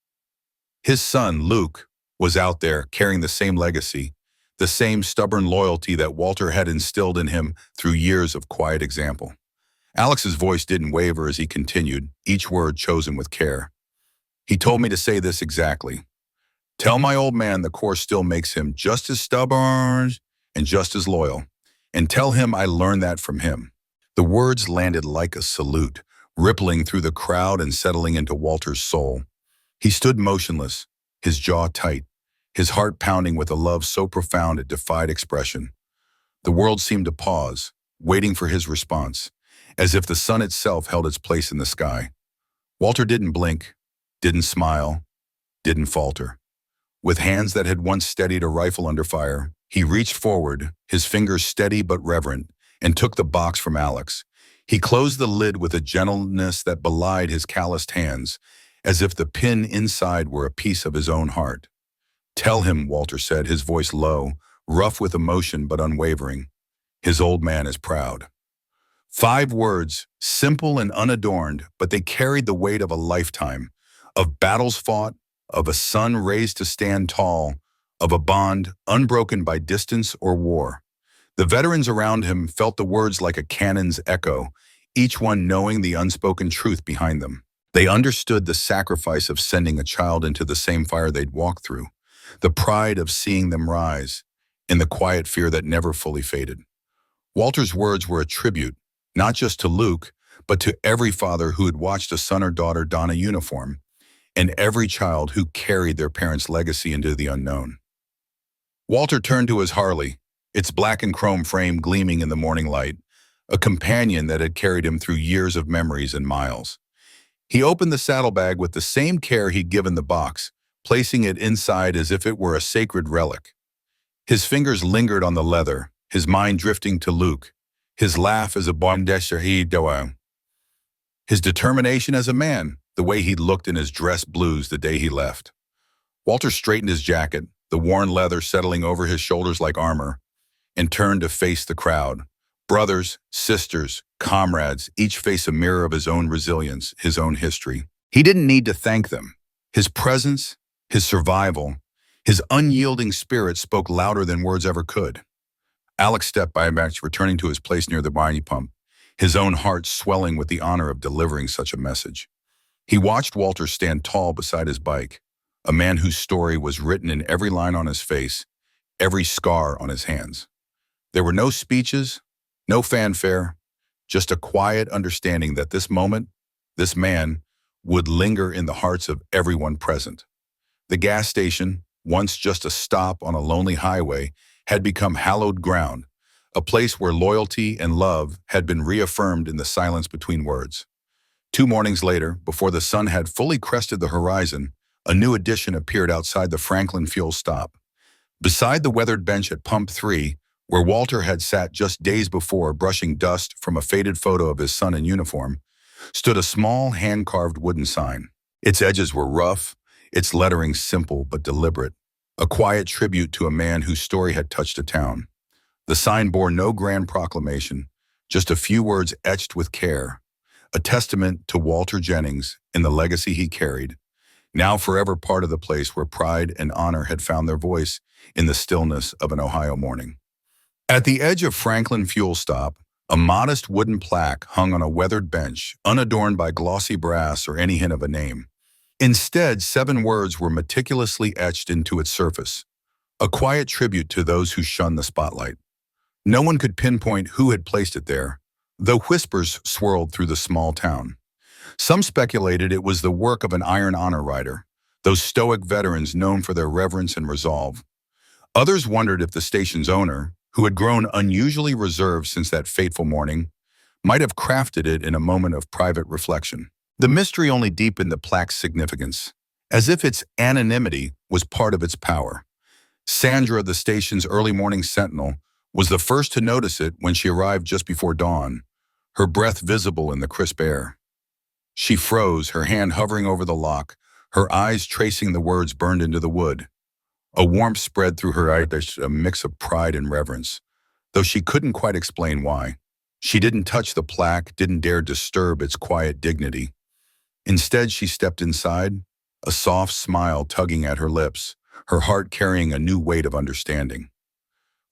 Speaker 1: His son, Luke, was out there carrying the same legacy, the same stubborn loyalty that Walter had instilled in him through years of quiet example. Alex's voice didn't waver as he continued, each word chosen with care. He told me to say this exactly. Tell my old man the course still makes him just as stubborn and just as loyal. And tell him I learned that from him. The words landed like a salute, rippling through the crowd and settling into Walter's soul. He stood motionless, his jaw tight, his heart pounding with a love so profound it defied expression. The world seemed to pause, waiting for his response, as if the sun itself held its place in the sky. Walter didn't blink, didn't smile, didn't falter. With hands that had once steadied a rifle under fire, he reached forward, his fingers steady but reverent, and took the box from Alex. He closed the lid with a gentleness that belied his calloused hands, as if the pin inside were a piece of his own heart. Tell him, Walter said, his voice low, rough with emotion but unwavering. His old man is proud. 5 words, simple and unadorned, but they carried the weight of a lifetime, of battles fought, of a son raised to stand tall, of a bond unbroken by distance or war. The veterans around him felt the words like a cannon's echo, each one knowing the unspoken truth behind them. They understood the sacrifice of sending a child into the same fire they'd walked through, the pride of seeing them rise, and the quiet fear that never fully faded. Walter's words were a tribute, not just to Luke, but to every father who had watched a son or daughter don a uniform, and every child who carried their parents' legacy into the unknown. Walter turned to his Harley, its black and chrome frame gleaming in the morning light, a companion that had carried him through years of memories and miles. He opened the saddlebag with the same care he'd given the box, placing it inside as if it were a sacred relic. His fingers lingered on the leather, his mind drifting to Luke, his laugh as a bondesher, his determination as a man, the way he'd looked in his dress blues the day he left. Walter straightened his jacket, the worn leather settling over his shoulders like armor, and turned to face the crowd. Brothers, sisters, comrades, each face a mirror of his own resilience, his own history. He didn't need to thank them. His presence, his survival, his unyielding spirit spoke louder than words ever could. Alex stepped by Max, returning to his place near the briny pump, his own heart swelling with the honor of delivering such a message. He watched Walter stand tall beside his bike, a man whose story was written in every line on his face, every scar on his hands. There were no speeches, no fanfare, just a quiet understanding that this moment, this man, would linger in the hearts of everyone present. The gas station, once just a stop on a lonely highway, had become hallowed ground, a place where loyalty and love had been reaffirmed in the silence between words. 2 mornings later, before the sun had fully crested the horizon, a new addition appeared outside the Franklin fuel stop. Beside the weathered bench at Pump 3, where Walter had sat just days before brushing dust from a faded photo of his son in uniform, stood a small hand-carved wooden sign. Its edges were rough, its lettering simple but deliberate, a quiet tribute to a man whose story had touched a town. The sign bore no grand proclamation, just a few words etched with care, a testament to Walter Jennings and the legacy he carried, now forever part of the place where pride and honor had found their voice in the stillness of an Ohio morning. At the edge of Franklin Fuel Stop, a modest wooden plaque hung on a weathered bench, unadorned by glossy brass or any hint of a name. Instead, 7 words were meticulously etched into its surface, a quiet tribute to those who shunned the spotlight. No one could pinpoint who had placed it there, though whispers swirled through the small town. Some speculated it was the work of an Iron Honor rider, those stoic veterans known for their reverence and resolve. Others wondered if the station's owner, who had grown unusually reserved since that fateful morning, might have crafted it in a moment of private reflection. The mystery only deepened the plaque's significance, as if its anonymity was part of its power. Sandra, the station's early morning sentinel, was the first to notice it when she arrived just before dawn, her breath visible in the crisp air. She froze, her hand hovering over the lock, her eyes tracing the words burned into the wood. A warmth spread through her eyes, a mix of pride and reverence, though she couldn't quite explain why. She didn't touch the plaque, didn't dare disturb its quiet dignity. Instead, she stepped inside, a soft smile tugging at her lips, her heart carrying a new weight of understanding.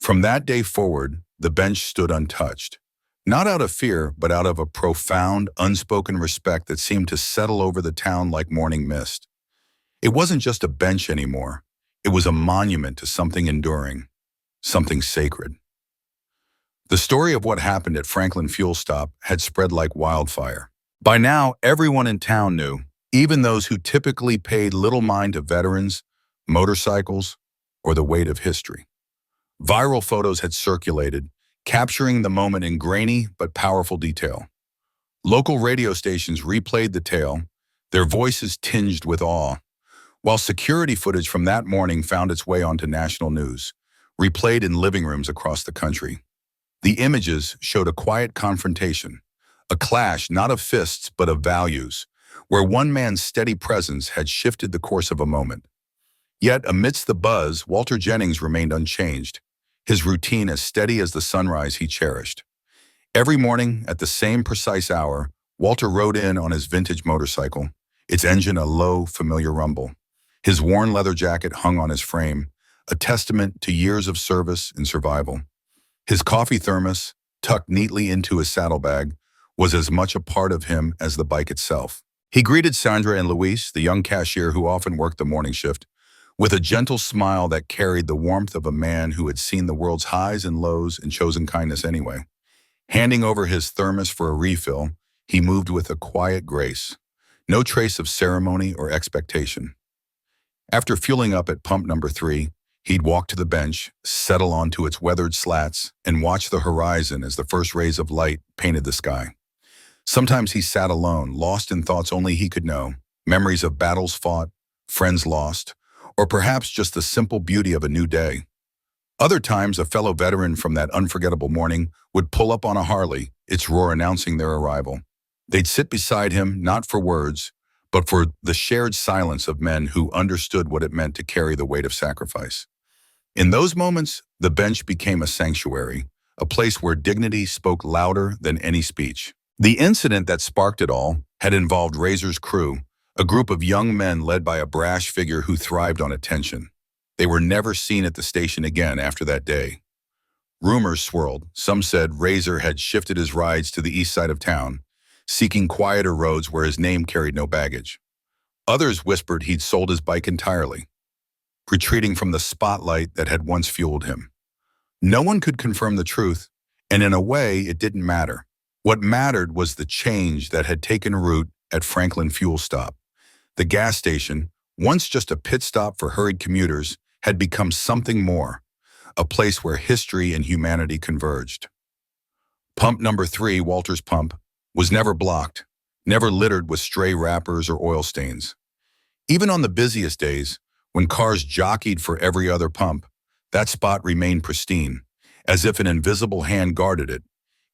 Speaker 1: From that day forward, the bench stood untouched. Not out of fear, but out of a profound, unspoken respect that seemed to settle over the town like morning mist. It wasn't just a bench anymore. It was a monument to something enduring, something sacred. The story of what happened at Franklin Fuel Stop had spread like wildfire. By now, everyone in town knew, even those who typically paid little mind to veterans, motorcycles, or the weight of history. Viral photos had circulated, capturing the moment in grainy but powerful detail. Local radio stations replayed the tale, their voices tinged with awe, while security footage from that morning found its way onto national news, replayed in living rooms across the country. The images showed a quiet confrontation, a clash not of fists but of values, where one man's steady presence had shifted the course of a moment. Yet amidst the buzz, Walter Jennings remained unchanged, his routine as steady as the sunrise he cherished. Every morning, at the same precise hour, Walter rode in on his vintage motorcycle, its engine a low, familiar rumble. His worn leather jacket hung on his frame, a testament to years of service and survival. His coffee thermos, tucked neatly into his saddlebag, was as much a part of him as the bike itself. He greeted Sandra and Louise, the young cashier who often worked the morning shift, with a gentle smile that carried the warmth of a man who had seen the world's highs and lows and chosen kindness anyway. Handing over his thermos for a refill, he moved with a quiet grace, no trace of ceremony or expectation. After fueling up at pump number 3, he'd walk to the bench, settle onto its weathered slats, and watch the horizon as the first rays of light painted the sky. Sometimes he sat alone, lost in thoughts only he could know, memories of battles fought, friends lost, or perhaps just the simple beauty of a new day. Other times, a fellow veteran from that unforgettable morning would pull up on a Harley, its roar announcing their arrival. They'd sit beside him, not for words, but for the shared silence of men who understood what it meant to carry the weight of sacrifice. In those moments, the bench became a sanctuary, a place where dignity spoke louder than any speech. The incident that sparked it all had involved Razer's crew, a group of young men led by a brash figure who thrived on attention. They were never seen at the station again after that day. Rumors swirled. Some said Razer had shifted his rides to the east side of town, seeking quieter roads where his name carried no baggage. Others whispered he'd sold his bike entirely, retreating from the spotlight that had once fueled him. No one could confirm the truth, and in a way, it didn't matter. What mattered was the change that had taken root at Franklin Fuel Stop. The gas station, once just a pit stop for hurried commuters, had become something more, a place where history and humanity converged. Pump number 3, Walter's pump, was never blocked, never littered with stray wrappers or oil stains. Even on the busiest days, when cars jockeyed for every other pump, that spot remained pristine, as if an invisible hand guarded it,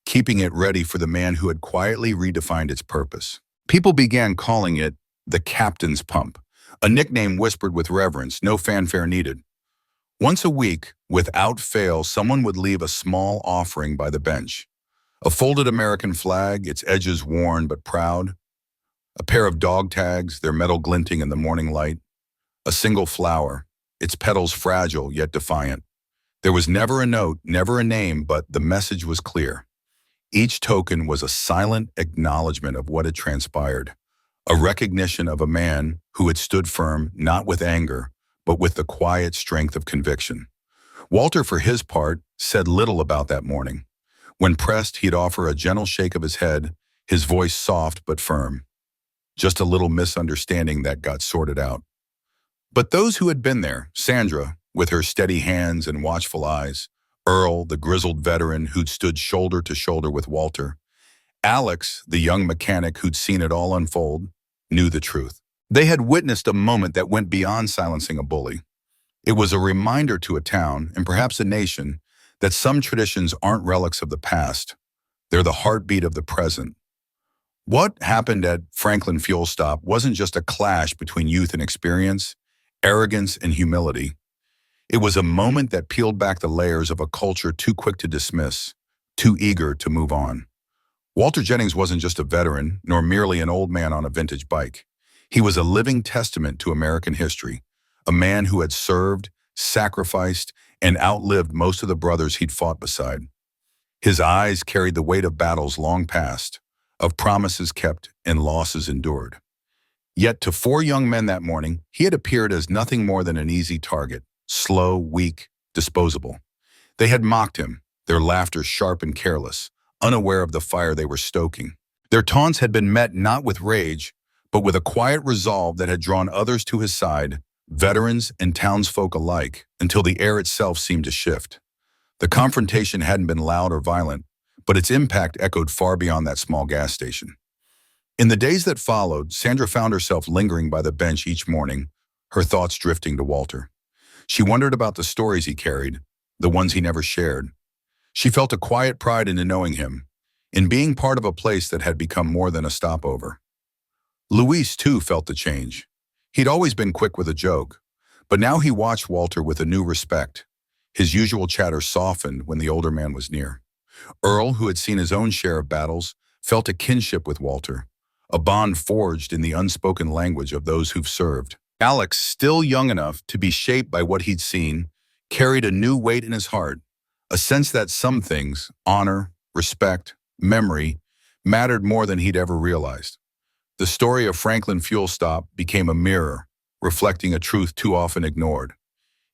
Speaker 1: keeping it ready for the man who had quietly redefined its purpose. People began calling it the Captain's Pump, a nickname whispered with reverence, no fanfare needed. Once a week, without fail, someone would leave a small offering by the bench. A folded American flag, its edges worn but proud. A pair of dog tags, their metal glinting in the morning light. A single flower, its petals fragile yet defiant. There was never a note, never a name, but the message was clear. Each token was a silent acknowledgement of what had transpired, a recognition of a man who had stood firm not with anger, but with the quiet strength of conviction. Walter, for his part, said little about that morning. When pressed, he'd offer a gentle shake of his head, his voice soft but firm. Just a little misunderstanding that got sorted out. But those who had been there, Sandra, with her steady hands and watchful eyes, Earl, the grizzled veteran who'd stood shoulder to shoulder with Walter, Alex, the young mechanic who'd seen it all unfold, knew the truth. They had witnessed a moment that went beyond silencing a bully. It was a reminder to a town, and perhaps a nation, that some traditions aren't relics of the past. They're the heartbeat of the present. What happened at Franklin Fuel Stop wasn't just a clash between youth and experience, arrogance and humility. It was a moment that peeled back the layers of a culture too quick to dismiss, too eager to move on. Walter Jennings wasn't just a veteran, nor merely an old man on a vintage bike. He was a living testament to American history, a man who had served, sacrificed, and outlived most of the brothers he'd fought beside. His eyes carried the weight of battles long past, of promises kept and losses endured. Yet to four young men that morning, he had appeared as nothing more than an easy target, slow, weak, disposable. They had mocked him, their laughter sharp and careless, unaware of the fire they were stoking. Their taunts had been met not with rage, but with a quiet resolve that had drawn others to his side, veterans and townsfolk alike, until the air itself seemed to shift. The confrontation hadn't been loud or violent, but its impact echoed far beyond that small gas station. In the days that followed, Sandra found herself lingering by the bench each morning, her thoughts drifting to Walter. She wondered about the stories he carried, the ones he never shared. She felt a quiet pride in knowing him, in being part of a place that had become more than a stopover. Louise, too, felt the change. He'd always been quick with a joke, but now he watched Walter with a new respect. His usual chatter softened when the older man was near. Earl, who had seen his own share of battles, felt a kinship with Walter, a bond forged in the unspoken language of those who've served. Alex, still young enough to be shaped by what he'd seen, carried a new weight in his heart, a sense that some things, honor, respect, memory, mattered more than he'd ever realized. The story of Franklin Fuel Stop became a mirror, reflecting a truth too often ignored.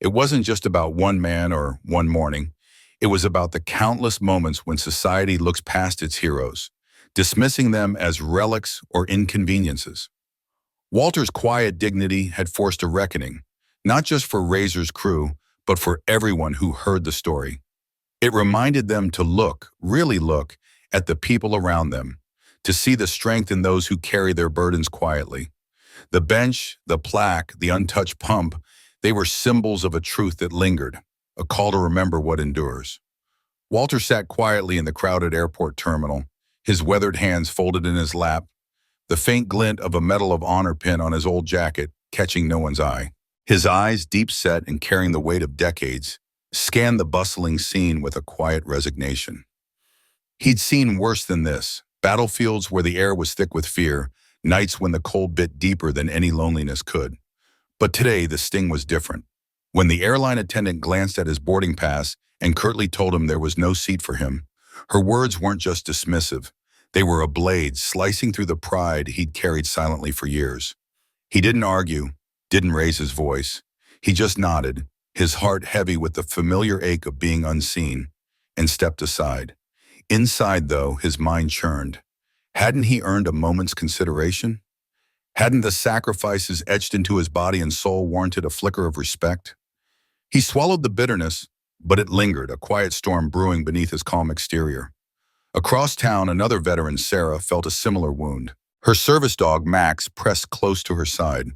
Speaker 1: It wasn't just about one man or one morning. It was about the countless moments when society looks past its heroes, dismissing them as relics or inconveniences. Walter's quiet dignity had forced a reckoning, not just for Razer's crew, but for everyone who heard the story. It reminded them to look, really look, at the people around them, to see the strength in those who carry their burdens quietly. The bench, the plaque, the untouched pump, they were symbols of a truth that lingered, a call to remember what endures. Walter sat quietly in the crowded airport terminal, his weathered hands folded in his lap, the faint glint of a Medal of Honor pin on his old jacket catching no one's eye. His eyes, deep set and carrying the weight of decades, scanned the bustling scene with a quiet resignation. He'd seen worse than this, battlefields where the air was thick with fear, nights when the cold bit deeper than any loneliness could. But today, the sting was different. When the airline attendant glanced at his boarding pass and curtly told him there was no seat for him, her words weren't just dismissive. They were a blade slicing through the pride he'd carried silently for years. He didn't argue, didn't raise his voice. He just nodded, his heart heavy with the familiar ache of being unseen, and stepped aside. Inside, though, his mind churned. Hadn't he earned a moment's consideration? Hadn't the sacrifices etched into his body and soul warranted a flicker of respect? He swallowed the bitterness, but it lingered, a quiet storm brewing beneath his calm exterior. Across town, another veteran, Sarah, felt a similar wound. Her service dog, Max, pressed close to her side,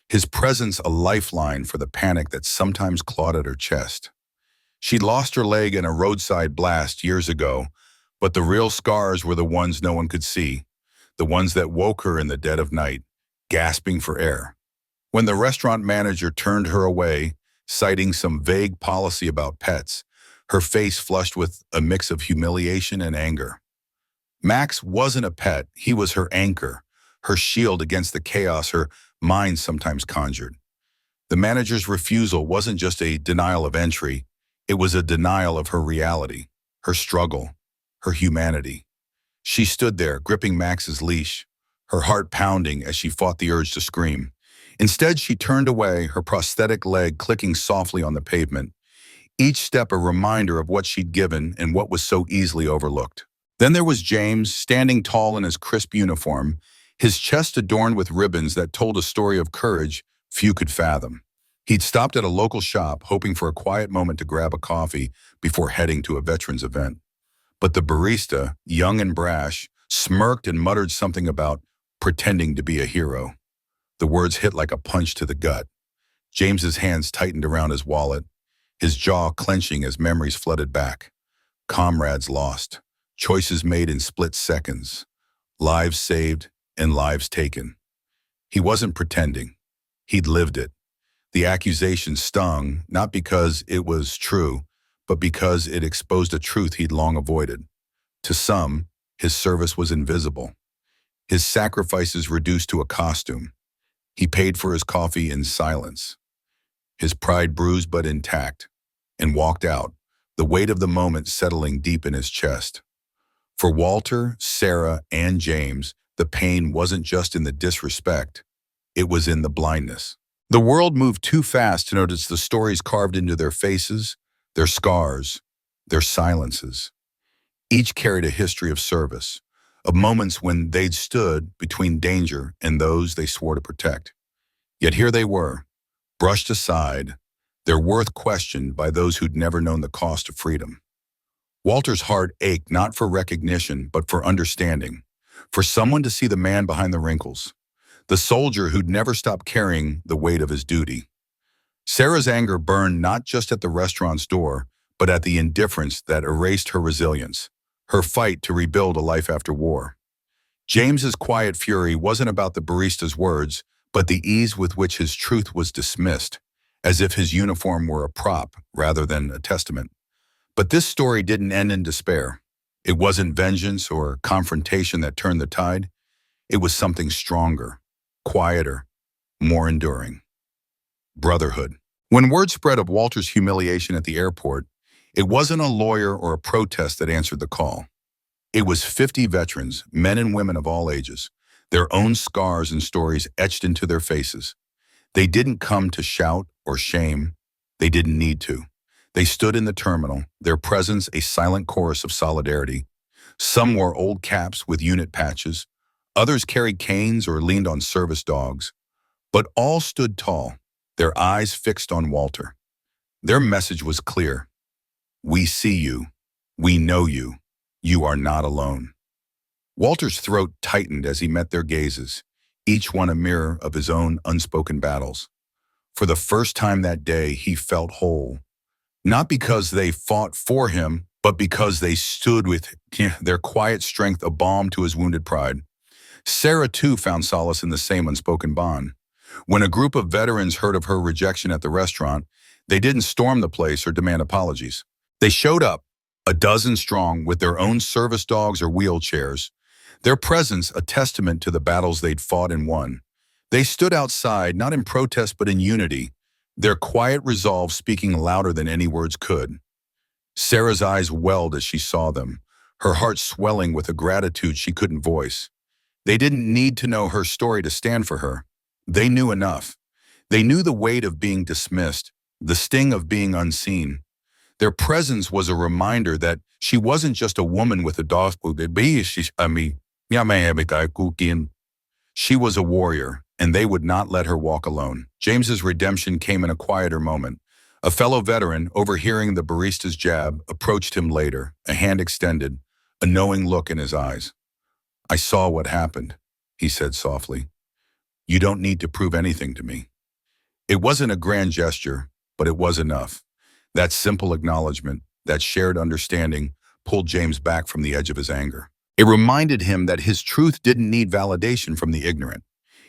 Speaker 1: his presence a lifeline for the panic that sometimes clawed at her chest. She'd lost her leg in a roadside blast years ago, but the real scars were the ones no one could see, the ones that woke her in the dead of night, gasping for air. When the restaurant manager turned her away, citing some vague policy about pets, her face flushed with a mix of humiliation and anger. Max wasn't a pet, he was her anchor, her shield against the chaos her mind sometimes conjured. The manager's refusal wasn't just a denial of entry, it was a denial of her reality, her struggle, her humanity. She stood there, gripping Max's leash, her heart pounding as she fought the urge to scream. Instead, she turned away, her prosthetic leg clicking softly on the pavement, each step a reminder of what she'd given and what was so easily overlooked. Then there was James, standing tall in his crisp uniform, his chest adorned with ribbons that told a story of courage few could fathom. He'd stopped at a local shop, hoping for a quiet moment to grab a coffee before heading to a veterans event. But the barista, young and brash, smirked and muttered something about pretending to be a hero. The words hit like a punch to the gut. James's hands tightened around his wallet, his jaw clenching as memories flooded back. Comrades lost, choices made in split seconds, lives saved and lives taken. He wasn't pretending. He'd lived it. The accusation stung, not because it was true, but because it exposed a truth he'd long avoided. To some, his service was invisible, his sacrifices reduced to a costume. He paid for his coffee in silence, his pride bruised but intact, and walked out, the weight of the moment settling deep in his chest. For Walter, Sarah, and James, the pain wasn't just in the disrespect, it was in the blindness. The world moved too fast to notice the stories carved into their faces, their scars, their silences. Each carried a history of service, of moments when they'd stood between danger and those they swore to protect. Yet here they were, brushed aside, their worth questioned by those who'd never known the cost of freedom. Walter's heart ached not for recognition, but for understanding, for someone to see the man behind the wrinkles, the soldier who'd never stopped carrying the weight of his duty. Sarah's anger burned not just at the restaurant's door, but at the indifference that erased her resilience, her fight to rebuild a life after war. James's quiet fury wasn't about the barista's words, but the ease with which his truth was dismissed, as if his uniform were a prop rather than a testament. But this story didn't end in despair. It wasn't vengeance or confrontation that turned the tide. It was something stronger, quieter, more enduring. Brotherhood. When word spread of Walter's humiliation at the airport, it wasn't a lawyer or a protest that answered the call. It was 50 veterans, men and women of all ages, their own scars and stories etched into their faces. They didn't come to shout or shame. They didn't need to. They stood in the terminal, their presence a silent chorus of solidarity. Some wore old caps with unit patches. Others carried canes or leaned on service dogs. But all stood tall, their eyes fixed on Walter. Their message was clear. We see you. We know you. You are not alone. Walter's throat tightened as he met their gazes, each one a mirror of his own unspoken battles. For the first time that day, he felt whole. Not because they fought for him, but because they stood with their quiet strength a balm to his wounded pride. Sarah, too, found solace in the same unspoken bond. When a group of veterans heard of her rejection at the restaurant, they didn't storm the place or demand apologies. They showed up, a dozen strong, with their own service dogs or wheelchairs, their presence a testament to the battles they'd fought and won. They stood outside, not in protest but in unity, their quiet resolve speaking louder than any words could. Sarah's eyes welled as she saw them, her heart swelling with a gratitude she couldn't voice. They didn't need to know her story to stand for her. They knew enough. They knew the weight of being dismissed, the sting of being unseen. Their presence was a reminder that she wasn't just a woman with a dog. She was a warrior, and they would not let her walk alone. James's redemption came in a quieter moment. A fellow veteran, overhearing the barista's jab, approached him later, a hand extended, a knowing look in his eyes. I saw what happened, he said softly. You don't need to prove anything to me. It wasn't a grand gesture, but it was enough. That simple acknowledgement, that shared understanding, pulled James back from the edge of his anger. It reminded him that his truth didn't need validation from the ignorant.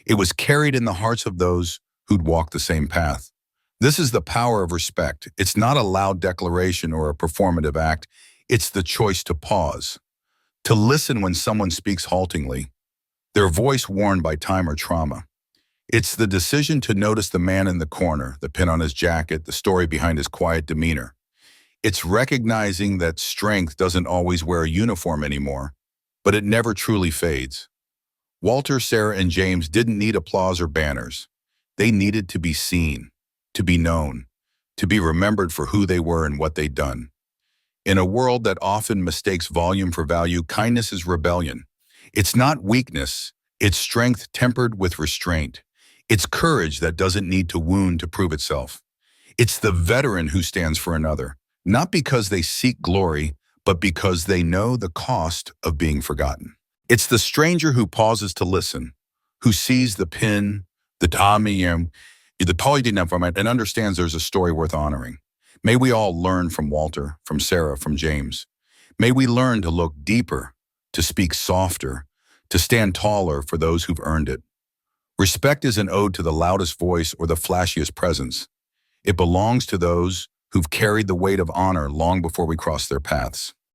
Speaker 1: It was carried in the hearts of those who'd walked the same path. This is the power of respect. It's not a loud declaration or a performative act. It's the choice to pause, to listen when someone speaks haltingly, their voice worn by time or trauma. It's the decision to notice the man in the corner, the pin on his jacket, the story behind his quiet demeanor. It's recognizing that strength doesn't always wear a uniform anymore, but it never truly fades. Walter, Sarah, and James didn't need applause or banners. They needed to be seen, to be known, to be remembered for who they were and what they'd done. In a world that often mistakes volume for value, kindness is rebellion. It's not weakness, it's strength tempered with restraint. It's courage that doesn't need to wound to prove itself. It's the veteran who stands for another, not because they seek glory, but because they know the cost of being forgotten. It's the stranger who pauses to listen, who sees the pin, the tamiyam, the polydynamic, and understands there's a story worth honoring. May we all learn from Walter, from Sarah, from James. May we learn to look deeper, to speak softer, to stand taller for those who've earned it. Respect is an ode to the loudest voice or the flashiest presence. It belongs to those who've carried the weight of honor long before we cross their paths.